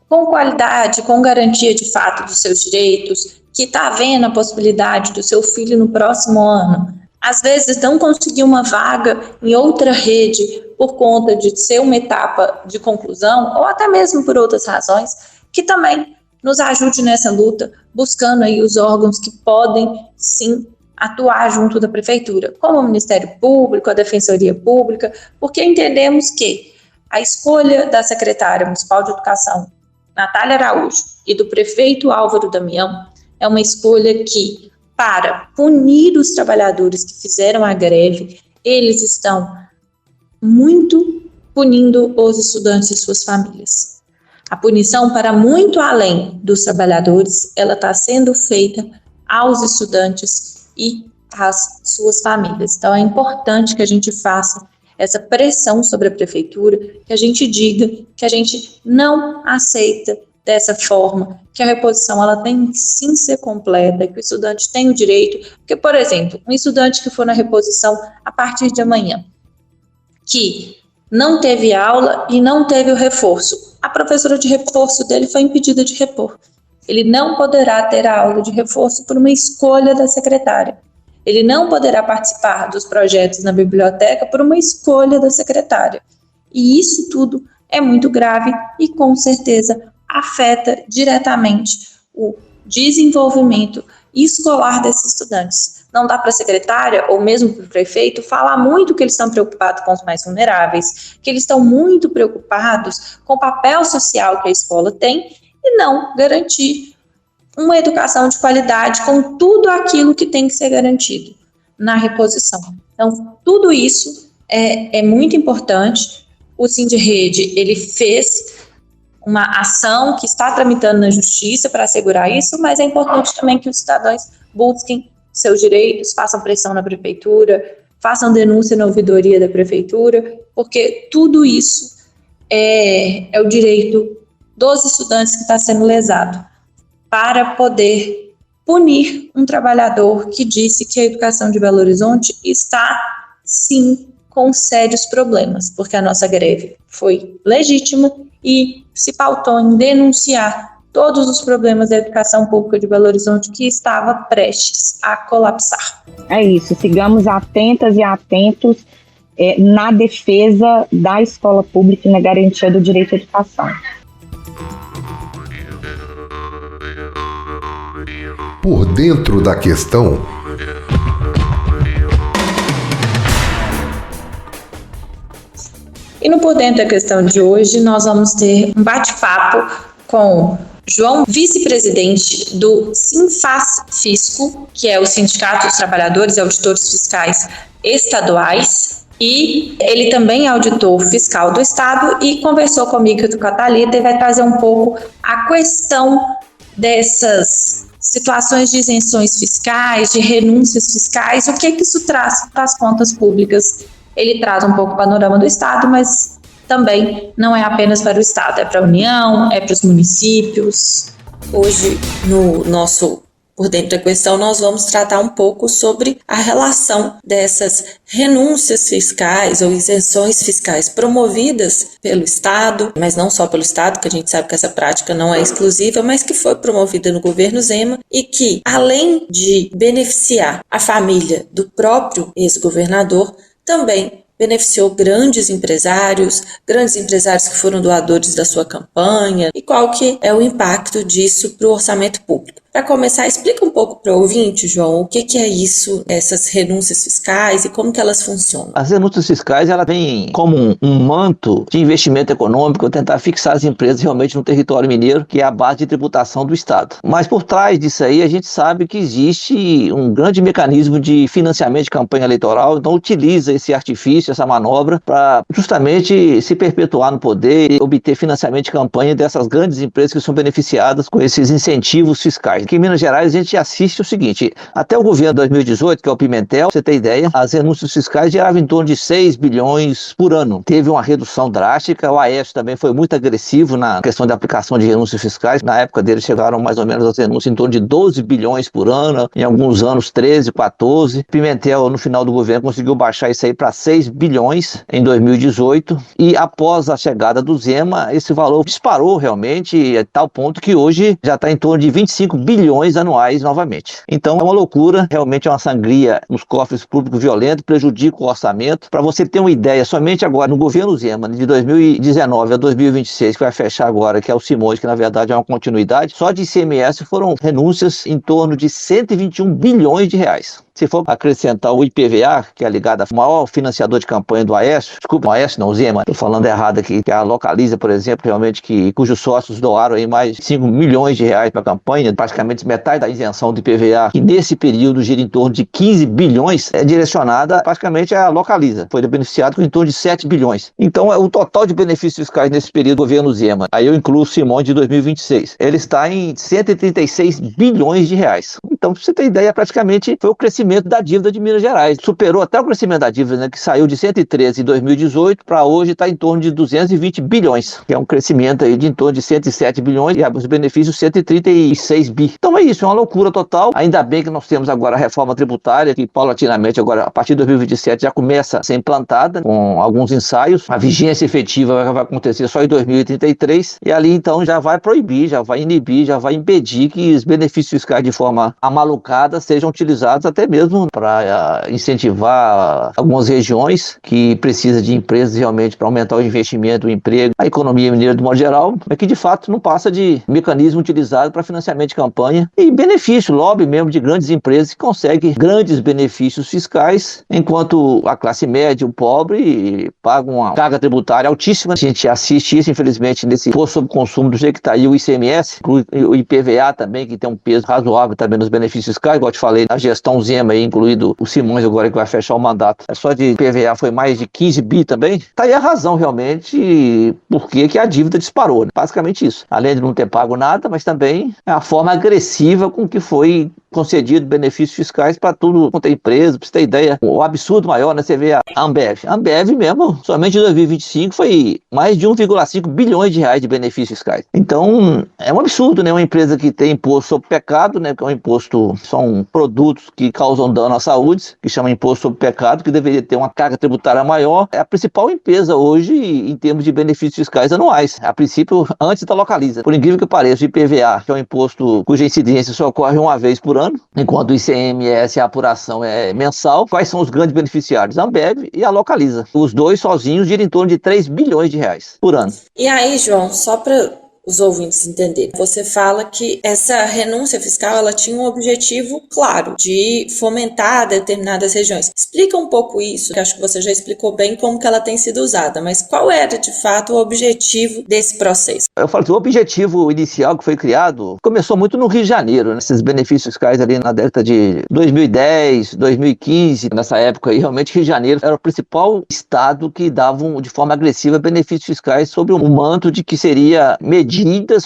com qualidade, com garantia de fato dos seus direitos, que está vendo a possibilidade do seu filho no próximo ano, às vezes não conseguir uma vaga em outra rede por conta de ser uma etapa de conclusão, ou até mesmo por outras razões, que também nos ajude nessa luta, buscando aí os órgãos que podem, sim, atuar junto da prefeitura, como o Ministério Público, a Defensoria Pública, porque entendemos que a escolha da secretária municipal de educação, Natália Araújo, e do prefeito Álvaro Damião, é uma escolha que, para punir os trabalhadores que fizeram a greve, eles estão muito punindo os estudantes e suas famílias. A punição, para muito além dos trabalhadores, ela está sendo feita aos estudantes e às suas famílias. Então, é importante que a gente faça essa pressão sobre a prefeitura, que a gente diga que a gente não aceita dessa forma, que a reposição ela tem que sim ser completa, que o estudante tem o direito, porque, por exemplo, um estudante que for na reposição a partir de amanhã, que não teve aula e não teve o reforço, a professora de reforço dele foi impedida de repor. Ele não poderá ter a aula de reforço por uma escolha da secretária. Ele não poderá participar dos projetos na biblioteca por uma escolha da secretária. E isso tudo é muito grave e, com certeza, afeta diretamente o desenvolvimento escolar desses estudantes. Não dá para a secretária, ou mesmo para o prefeito, falar muito que eles estão preocupados com os mais vulneráveis, que eles estão muito preocupados com o papel social que a escola tem e não garantir uma educação de qualidade com tudo aquilo que tem que ser garantido na reposição. Então, tudo isso é muito importante. O Sindirrede, ele fez uma ação que está tramitando na justiça para assegurar isso, mas é importante também que os cidadãos busquem seus direitos, façam pressão na prefeitura, façam denúncia na ouvidoria da prefeitura, porque tudo isso é o direito dos estudantes que está sendo lesado. para poder punir um trabalhador que disse que a educação de Belo Horizonte está, sim, com sérios problemas, porque a nossa greve foi legítima e se pautou em denunciar todos os problemas da educação pública de Belo Horizonte que estava prestes a colapsar. É isso, sigamos atentas e atentos na defesa da escola pública e na garantia do direito à educação. Por dentro da questão. E no Por Dentro da Questão de hoje, nós vamos ter um bate-papo com João, vice-presidente do Sinfaz Fisco, que é o Sindicato dos Trabalhadores e Auditores Fiscais Estaduais, e ele também é auditor fiscal do Estado e conversou comigo e com a Thalita e vai trazer um pouco a questão dessas situações de isenções fiscais, de renúncias fiscais, o que é que isso traz para as contas públicas. Ele traz um pouco o panorama do Estado, mas também não é apenas para o Estado, é para a União, é para os municípios. Hoje, no nosso Por Dentro da Questão, nós vamos tratar um pouco sobre a relação dessas renúncias fiscais ou isenções fiscais promovidas pelo Estado, mas não só pelo Estado, que a gente sabe que essa prática não é exclusiva, mas que foi promovida no governo Zema e que, além de beneficiar a família do próprio ex-governador, também beneficiou grandes empresários que foram doadores da sua campanha, e qual que é o impacto disso para o orçamento público. Para começar, explica um pouco para o ouvinte, João, o que é isso, essas renúncias fiscais e como que elas funcionam. As renúncias fiscais, ela vem como um manto de investimento econômico, tentar fixar as empresas realmente no território mineiro, que é a base de tributação do Estado. Mas por trás disso aí, a gente sabe que existe um grande mecanismo de financiamento de campanha eleitoral, então utiliza esse artifício, essa manobra, para justamente se perpetuar no poder e obter financiamento de campanha dessas grandes empresas que são beneficiadas com esses incentivos fiscais. Aqui em Minas Gerais a gente assiste o seguinte, até o governo de 2018, que é o Pimentel, pra você ter ideia, as renúncias fiscais geravam em torno de 6 bilhões por ano. Teve uma redução drástica, o Aécio também foi muito agressivo na questão da aplicação de renúncias fiscais. Na época dele chegaram mais ou menos as renúncias em torno de 12 bilhões por ano, em alguns anos 13, 14. Pimentel, no final do governo, conseguiu baixar isso aí para 6 bilhões em 2018 e após a chegada do Zema, esse valor disparou realmente a tal ponto que hoje já está em torno de 25 bilhões anuais novamente. Então é uma loucura, realmente é uma sangria nos cofres públicos violento, prejudica o orçamento. Para você ter uma ideia, somente agora no governo Zema, de 2019 a 2026, que vai fechar agora, que é o Simões, que na verdade é uma continuidade, só de ICMS foram renúncias em torno de 121 bilhões de reais. Se for acrescentar o IPVA, que é ligado ao maior financiador de campanha do Aécio, desculpa, o Aécio não, o Zema, estou falando errado aqui, que é a Localiza, por exemplo, realmente, cujos sócios doaram aí mais de 5 milhões de reais para a campanha, praticamente metade da isenção do IPVA, que nesse período gira em torno de 15 bilhões, é direcionada praticamente à Localiza. Foi beneficiado com em torno de 7 bilhões. Então, o total de benefícios fiscais nesse período do governo Zema, aí eu incluo o Simões de 2026, ele está em 136 bilhões de reais. Então, pra você ter ideia, praticamente foi o crescimento da dívida de Minas Gerais. Superou até o crescimento da dívida, né, que saiu de 113 em 2018 para hoje está em torno de 220 bilhões, que é um crescimento aí de em torno de 107 bilhões e os benefícios 136 bi. Então é isso, é uma loucura total. Ainda bem que nós temos agora a reforma tributária, que paulatinamente agora, a partir de 2027, já começa a ser implantada com alguns ensaios. A vigência efetiva vai acontecer só em 2033 e ali então já vai proibir, já vai inibir, já vai impedir que os benefícios fiscais de forma amalucada sejam utilizados até mesmo para incentivar algumas regiões que precisam de empresas realmente para aumentar o investimento, o emprego, a economia mineira do modo geral, mas que de fato não passa de mecanismo utilizado para financiamento de campanha e benefício, lobby mesmo de grandes empresas que conseguem grandes benefícios fiscais, enquanto a classe média, o pobre, paga uma carga tributária altíssima. A gente assiste isso, infelizmente, nesse imposto sobre consumo do jeito que está aí o ICMS, o IPVA também, que tem um peso razoável também nos benefícios fiscais, igual eu te falei, na gestão Zema aí, incluído o Simões agora que vai fechar o mandato. É só de IPVA foi mais de 15 bi também. Tá aí a razão realmente porque que a dívida disparou, né? Basicamente isso. Além de não ter pago nada, mas também é a forma agressiva com que foi concedido benefícios fiscais para tudo quanto é empresa. Para você ter ideia, o absurdo maior, né? Você vê a Ambev. A Ambev mesmo, somente em 2025 foi mais de 1,5 bilhões de reais de benefícios fiscais. Então, é um absurdo, né? Uma empresa que tem imposto sobre pecado, né? Que é um imposto, são produtos que causam dano à saúde, que chama imposto sobre pecado, que deveria ter uma carga tributária maior. É a principal empresa hoje em termos de benefícios fiscais anuais. A princípio, antes da Localiza. Por incrível que pareça, o IPVA, que é um imposto cuja incidência só ocorre uma vez por ano, enquanto o ICMS, a apuração é mensal. Quais são os grandes beneficiários? A Ambev e a Localiza. Os dois sozinhos giram em torno de 3 bilhões de reais por ano. E aí, João, só para os ouvintes entenderem, você fala que essa renúncia fiscal ela tinha um objetivo claro de fomentar determinadas regiões. Explica um pouco isso, que acho que você já explicou bem como que ela tem sido usada, mas qual era de fato o objetivo desse processo? Eu falo que o objetivo inicial que foi criado começou muito no Rio de Janeiro, né? Esses benefícios fiscais ali na década de 2010, 2015, nessa época aí, realmente Rio de Janeiro era o principal estado que dava de forma agressiva benefícios fiscais sob o manto de que seria medidas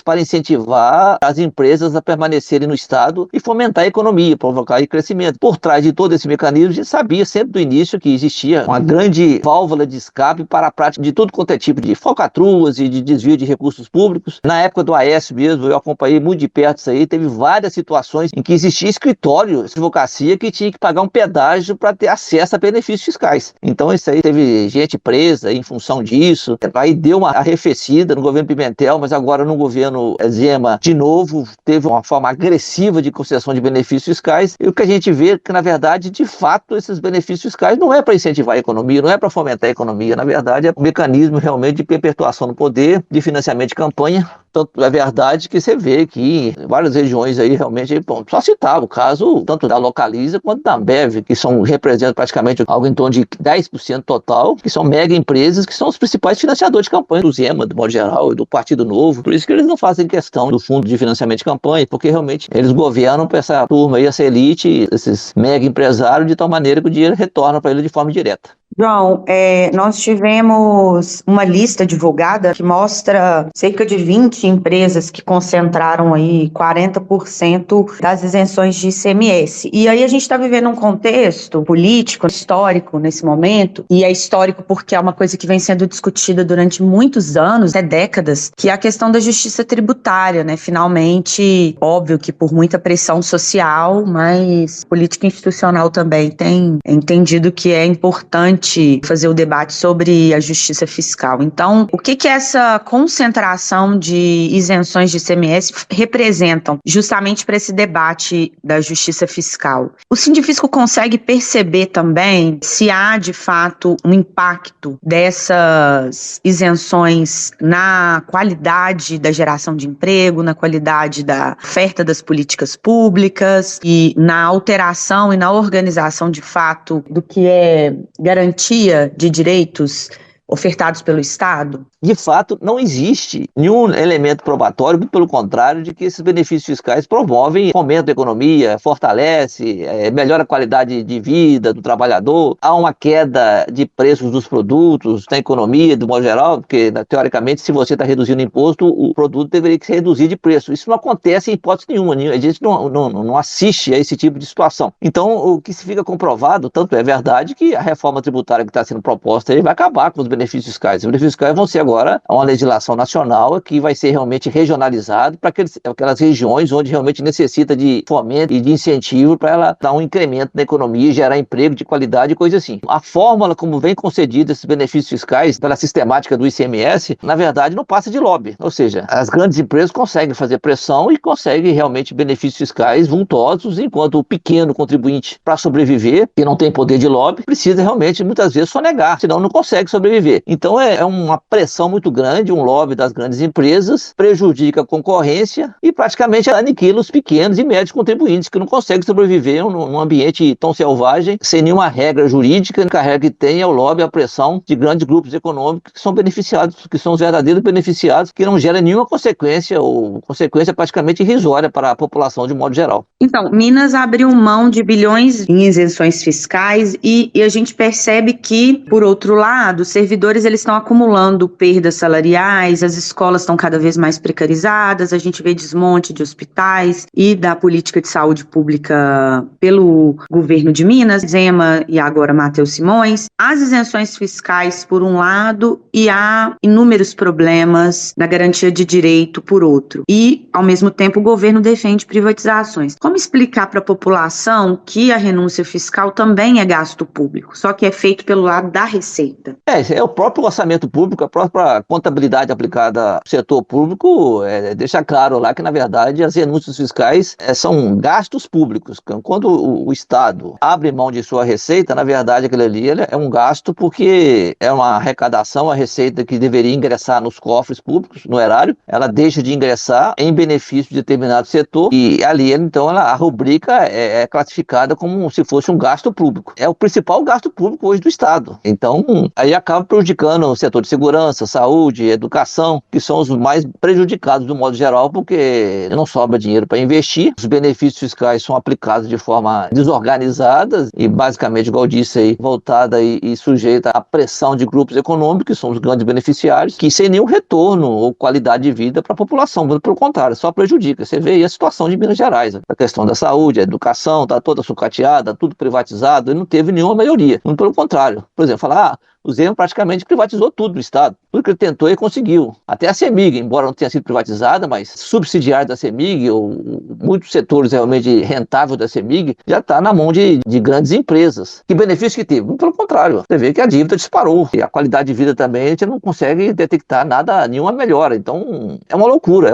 para incentivar as empresas a permanecerem no estado e fomentar a economia, provocar aí crescimento. Por trás de todo esse mecanismo, a gente sabia sempre do início que existia uma grande válvula de escape para a prática de tudo quanto é tipo de falcatruas e de desvio de recursos públicos. Na época do Aécio mesmo, eu acompanhei muito de perto isso aí, teve várias situações em que existia escritório de advocacia que tinha que pagar um pedágio para ter acesso a benefícios fiscais. Então isso aí teve gente presa em função disso, aí deu uma arrefecida no governo Pimentel, mas agora no governo Zema, de novo, teve uma forma agressiva de concessão de benefícios fiscais, e o que a gente vê é que, na verdade, de fato, esses benefícios fiscais não é para incentivar a economia, não é para fomentar a economia, na verdade, é um mecanismo realmente de perpetuação do poder, de financiamento de campanha. Tanto é verdade que você vê que em várias regiões aí realmente, bom, só citar o caso tanto da Localiza quanto da Ambev, que representam praticamente algo em torno de 10% total, que são mega empresas, que são os principais financiadores de campanha do Zema, do modo geral, e do Partido Novo. Por isso que eles não fazem questão do fundo de financiamento de campanha, porque realmente eles governam para essa turma aí, essa elite, esses mega empresários, de tal maneira que o dinheiro retorna para eles de forma direta. João, nós tivemos uma lista divulgada que mostra cerca de 20 empresas que concentraram aí 40% das isenções de ICMS. E aí a gente está vivendo um contexto político, histórico nesse momento, e é histórico porque é uma coisa que vem sendo discutida durante muitos anos, até décadas, que é a questão da justiça tributária, né? Finalmente, óbvio que por muita pressão social, mas política institucional também tem entendido que é importante fazer o debate sobre a justiça fiscal. Então, o que essa concentração de isenções de ICMS representam justamente para esse debate da justiça fiscal? O Sindifisco consegue perceber também se há, de fato, um impacto dessas isenções na qualidade da geração de emprego, na qualidade da oferta das políticas públicas e na alteração e na organização, de fato, do que é garantia de direitos ofertados pelo Estado? De fato, não existe nenhum elemento probatório, muito pelo contrário, de que esses benefícios fiscais promovem fomento da economia, fortalece, melhora a qualidade de vida do trabalhador. Há uma queda de preços dos produtos na economia, do modo geral, porque, teoricamente, se você está reduzindo imposto, o produto deveria ser reduzido de preço. Isso não acontece em hipótese nenhuma. A gente não assiste a esse tipo de situação. Então, o que se fica comprovado, tanto é verdade que a reforma tributária que está sendo proposta aí vai acabar com os benefícios fiscais. Os benefícios fiscais vão ser agora uma legislação nacional que vai ser realmente regionalizado para aquelas regiões onde realmente necessita de fomento e de incentivo para ela dar um incremento na economia, gerar emprego de qualidade e coisa assim. A fórmula como vem concedida esses benefícios fiscais pela sistemática do ICMS, na verdade não passa de lobby. Ou seja, as grandes empresas conseguem fazer pressão e conseguem realmente benefícios fiscais vultosos, enquanto o pequeno contribuinte, para sobreviver, que não tem poder de lobby, precisa realmente muitas vezes sonegar, senão não consegue sobreviver. Então é uma pressão muito grande, um lobby das grandes empresas, prejudica a concorrência e praticamente aniquila os pequenos e médios contribuintes que não conseguem sobreviver num ambiente tão selvagem, sem nenhuma regra jurídica. A única regra que tem é o lobby, a pressão de grandes grupos econômicos que são beneficiados, que são os verdadeiros beneficiados, que não geram nenhuma consequência ou consequência praticamente irrisória para a população de modo geral. Então, Minas abriu mão de bilhões em isenções fiscais e a gente percebe que, por outro lado, os servidores eles estão acumulando perdas salariais, as escolas estão cada vez mais precarizadas, a gente vê desmonte de hospitais e da política de saúde pública pelo governo de Minas, Zema e agora Matheus Simões. As isenções fiscais, por um lado, e há inúmeros problemas na garantia de direito, por outro. E, ao mesmo tempo, o governo defende privatizações. Como explicar para a população que a renúncia fiscal também é gasto público, só que é feito pelo lado da Receita? É o próprio orçamento público, a própria contabilidade aplicada ao setor público deixa claro lá que, na verdade, as renúncias fiscais são gastos públicos. Quando o Estado abre mão de sua receita, na verdade, aquele ali é um gasto porque é uma arrecadação, a receita que deveria ingressar nos cofres públicos, no erário, ela deixa de ingressar em benefício de determinado setor e ali, então, a rubrica é classificada como se fosse um gasto público. É o principal gasto público hoje do Estado. Então, aí acaba prejudicando o setor de segurança, saúde, educação, que são os mais prejudicados do modo geral, porque não sobra dinheiro para investir, os benefícios fiscais são aplicados de forma desorganizada e basicamente, igual eu disse aí, voltada e sujeita à pressão de grupos econômicos, que são os grandes beneficiários, que sem nenhum retorno ou qualidade de vida para a população, pelo contrário, só prejudica. Você vê aí a situação de Minas Gerais, a questão da saúde, a educação, está toda sucateada, tudo privatizado, e não teve nenhuma melhoria. Muito pelo contrário. Por exemplo, falar, o Zema praticamente privatizou tudo do Estado. Tudo que ele tentou, ele conseguiu. Até a CEMIG, embora não tenha sido privatizada, mas subsidiário da CEMIG, ou muitos setores realmente rentáveis da CEMIG, já está na mão de grandes empresas. Que benefício que teve? Muito pelo contrário. Você vê que a dívida disparou. E a qualidade de vida também, a gente não consegue detectar nenhuma melhora. Então, é uma loucura.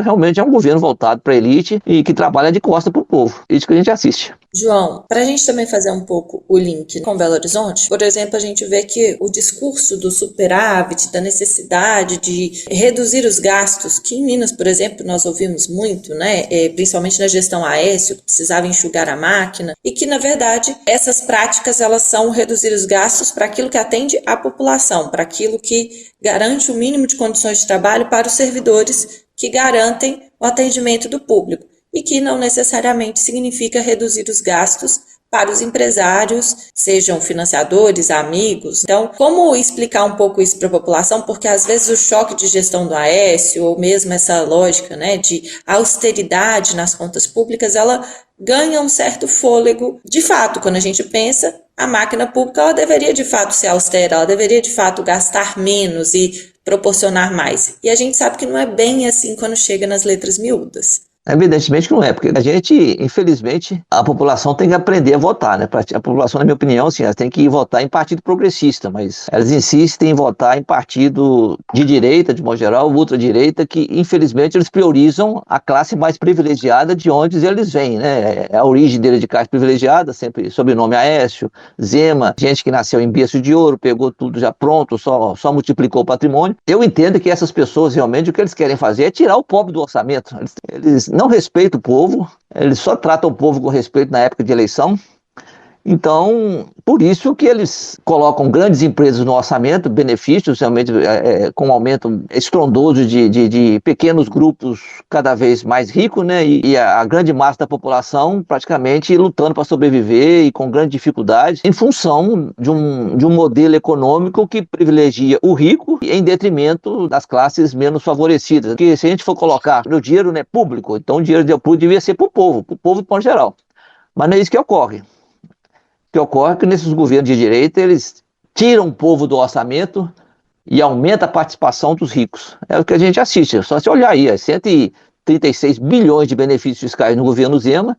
Realmente é um governo voltado para a elite e que trabalha de costa para o povo. Isso que a gente assiste. João, para a gente também fazer um pouco o link com Belo Horizonte, por exemplo, a gente vê que o discurso do superávit, da necessidade de reduzir os gastos, que em Minas, por exemplo, nós ouvimos muito, né, principalmente na gestão Aécio, que precisava enxugar a máquina, e que, na verdade, essas práticas elas são reduzir os gastos para aquilo que atende à população, para aquilo que garante o mínimo de condições de trabalho para os servidores que garantem o atendimento do público. E que não necessariamente significa reduzir os gastos para os empresários, sejam financiadores, amigos. Então, como explicar um pouco isso para a população? Porque às vezes o choque de gestão do Aécio, ou mesmo essa lógica, né, de austeridade nas contas públicas, ela ganha um certo fôlego. De fato, quando a gente pensa, a máquina pública ela deveria de fato ser austera, ela deveria de fato gastar menos e proporcionar mais. E a gente sabe que não é bem assim quando chega nas letras miúdas. Evidentemente que não é, porque a gente, infelizmente, a população tem que aprender a votar, né? A população, na minha opinião, assim, ela tem que votar em partido progressista, mas elas insistem em votar em partido de direita, de modo geral, ultradireita, que, infelizmente, eles priorizam a classe mais privilegiada de onde eles vêm, né? A origem dele de classe privilegiada, sempre sobrenome Aécio, Zema, gente que nasceu em berço de ouro, pegou tudo já pronto, só multiplicou o patrimônio. Eu entendo que essas pessoas, realmente, o que eles querem fazer é tirar o pobre do orçamento. Eles não respeitam o povo, eles só tratam o povo com respeito na época de eleição. Então, por isso que eles colocam grandes empresas no orçamento, benefícios realmente com um aumento estrondoso de pequenos grupos cada vez mais ricos, né? E a grande massa da população praticamente lutando para sobreviver e com grande dificuldade, em função de um modelo econômico que privilegia o rico em detrimento das classes menos favorecidas. Porque se a gente for colocar o dinheiro, né, público, então o dinheiro público devia ser para o povo de modo geral. Mas não é isso que ocorre. O que ocorre é que nesses governos de direita eles tiram o povo do orçamento e aumenta a participação dos ricos. É o que a gente assiste, é só se olhar aí, 136 bilhões de benefícios fiscais no governo Zema,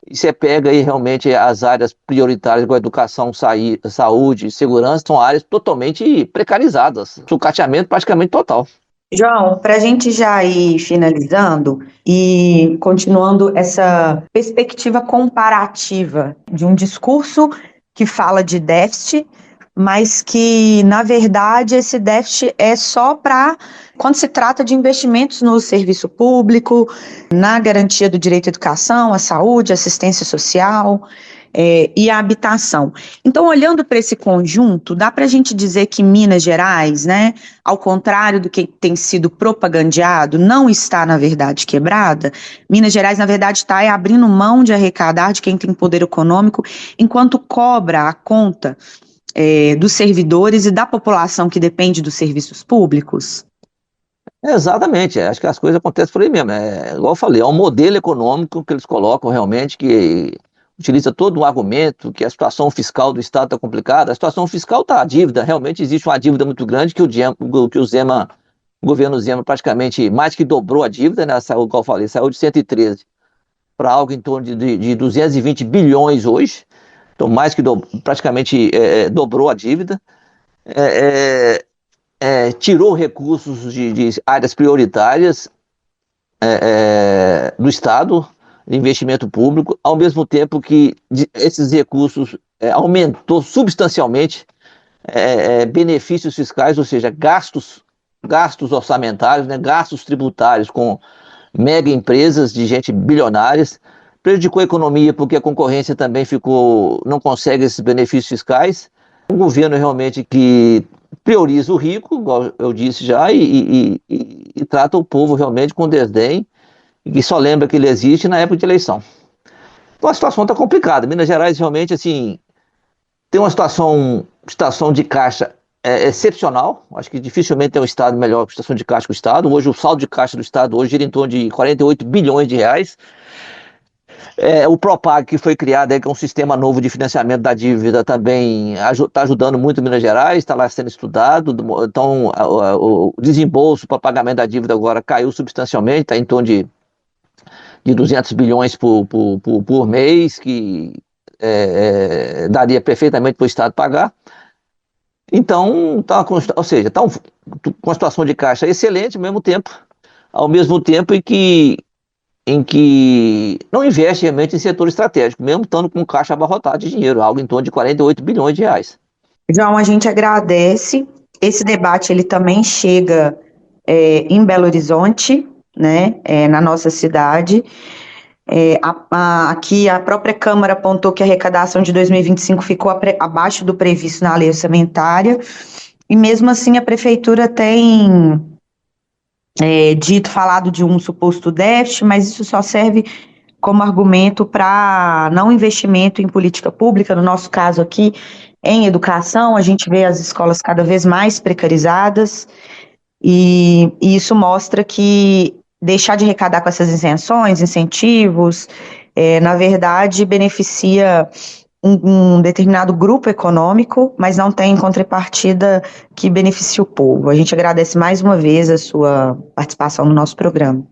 e você pega aí realmente as áreas prioritárias como educação, saúde, segurança, são áreas totalmente precarizadas, sucateamento praticamente total. João, para a gente já ir finalizando e continuando essa perspectiva comparativa de um discurso que fala de déficit, mas que, na verdade, esse déficit é só para quando se trata de investimentos no serviço público, na garantia do direito à educação, à saúde, à assistência social. e a habitação. Então, olhando para esse conjunto, dá para a gente dizer que Minas Gerais, né, ao contrário do que tem sido propagandeado, não está, na verdade, quebrada. Minas Gerais, na verdade, está abrindo mão de arrecadar de quem tem poder econômico, enquanto cobra a conta dos servidores e da população que depende dos serviços públicos? Exatamente, acho que as coisas acontecem por aí mesmo. Igual eu falei, é um modelo econômico que eles colocam realmente, que utiliza todo um argumento que a situação fiscal do Estado está complicada. A situação fiscal está a dívida, realmente existe uma dívida muito grande que o governo Zema praticamente mais que dobrou a dívida, né? Saiu, igual eu falei, saiu de 113 para algo em torno de 220 bilhões hoje. Então, mais que praticamente dobrou a dívida, tirou recursos de áreas prioritárias do Estado, de investimento público, ao mesmo tempo que esses recursos aumentou substancialmente benefícios fiscais, ou seja, gastos orçamentários, né, gastos tributários com mega empresas de gente bilionárias. Prejudicou a economia porque a concorrência também não consegue esses benefícios fiscais. Um governo realmente que prioriza o rico, igual eu disse já, e trata o povo realmente com desdém, e que só lembra que ele existe na época de eleição. Então a situação está complicada. Minas Gerais realmente assim, tem uma situação de caixa excepcional. Acho que dificilmente tem um estado melhor que a situação de caixa que o estado. Hoje o saldo de caixa do estado hoje gira em torno de 48 bilhões de reais. O Propag, que foi criado, que é um sistema novo de financiamento da dívida, também está ajudando muito Minas Gerais, está lá sendo estudado. Então, o desembolso para pagamento da dívida agora caiu substancialmente, está em torno de 200 bilhões por mês, que daria perfeitamente para o Estado pagar. Então, ou seja, está com uma situação de caixa excelente ao mesmo tempo em que não investe realmente em setor estratégico, mesmo estando com caixa abarrotado de dinheiro, algo em torno de 48 bilhões de reais. João, a gente agradece. Esse debate ele também chega em Belo Horizonte, né, na nossa cidade. Aqui a própria Câmara apontou que a arrecadação de 2025 ficou abaixo do previsto na lei orçamentária, e mesmo assim a Prefeitura tem falado de um suposto déficit, mas isso só serve como argumento para não investimento em política pública. No nosso caso aqui, em educação, a gente vê as escolas cada vez mais precarizadas, e isso mostra que deixar de arrecadar com essas isenções, incentivos, na verdade beneficia um determinado grupo econômico, mas não tem contrapartida que beneficie o povo. A gente agradece mais uma vez a sua participação no nosso programa.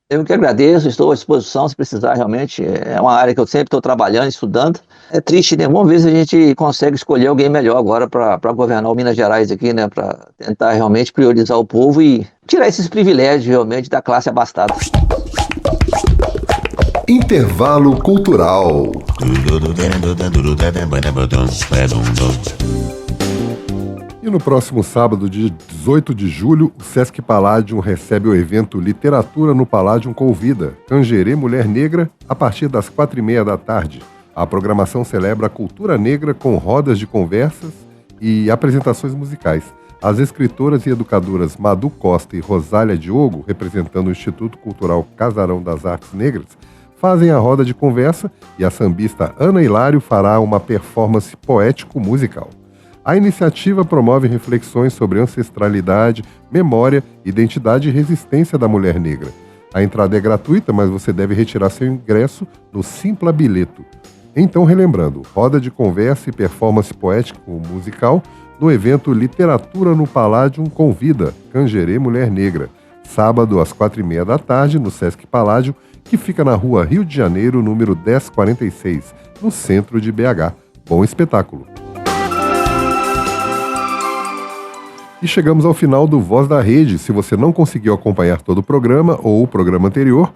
Eu que agradeço, estou à disposição se precisar realmente. É uma área que eu sempre estou trabalhando, estudando. É triste, né? Vamos ver se a gente consegue escolher alguém melhor agora para governar o Minas Gerais aqui, né? Para tentar realmente priorizar o povo e tirar esses privilégios realmente da classe abastada. Intervalo cultural. E no próximo sábado, dia 18 de julho, o Sesc Palladium recebe o evento Literatura no Palladium Convida, Cangerê Mulher Negra, a partir das 4h30 da tarde. A programação celebra a cultura negra com rodas de conversas e apresentações musicais. As escritoras e educadoras Madu Costa e Rosália Diogo, representando o Instituto Cultural Casarão das Artes Negras, fazem a roda de conversa e a sambista Ana Hilário fará uma performance poético-musical. A iniciativa promove reflexões sobre ancestralidade, memória, identidade e resistência da mulher negra. A entrada é gratuita, mas você deve retirar seu ingresso no Simpla Bileto. Então, relembrando, roda de conversa e performance poético-musical no evento Literatura no Palladium Convida, Cangerê Mulher Negra, sábado às 4h30 da tarde no Sesc Palladium, que fica na rua Rio de Janeiro, número 1046, no centro de BH. Bom espetáculo! E chegamos ao final do Voz da Rede. Se você não conseguiu acompanhar todo o programa ou o programa anterior,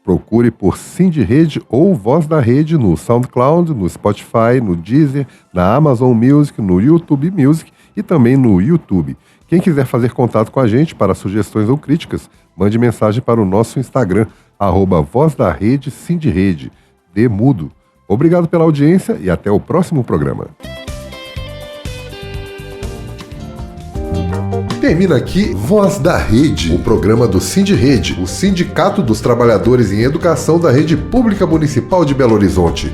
procure por Cindy Rede ou Voz da Rede no SoundCloud, no Spotify, no Deezer, na Amazon Music, no YouTube Music e também no YouTube. Quem quiser fazer contato com a gente para sugestões ou críticas, mande mensagem para o nosso Instagram, @Voz da Rede Cindy Rede, D mudo. Obrigado pela audiência e até o próximo programa. Termina aqui Voz da Rede, o programa do Sindirede, o Sindicato dos Trabalhadores em Educação da Rede Pública Municipal de Belo Horizonte.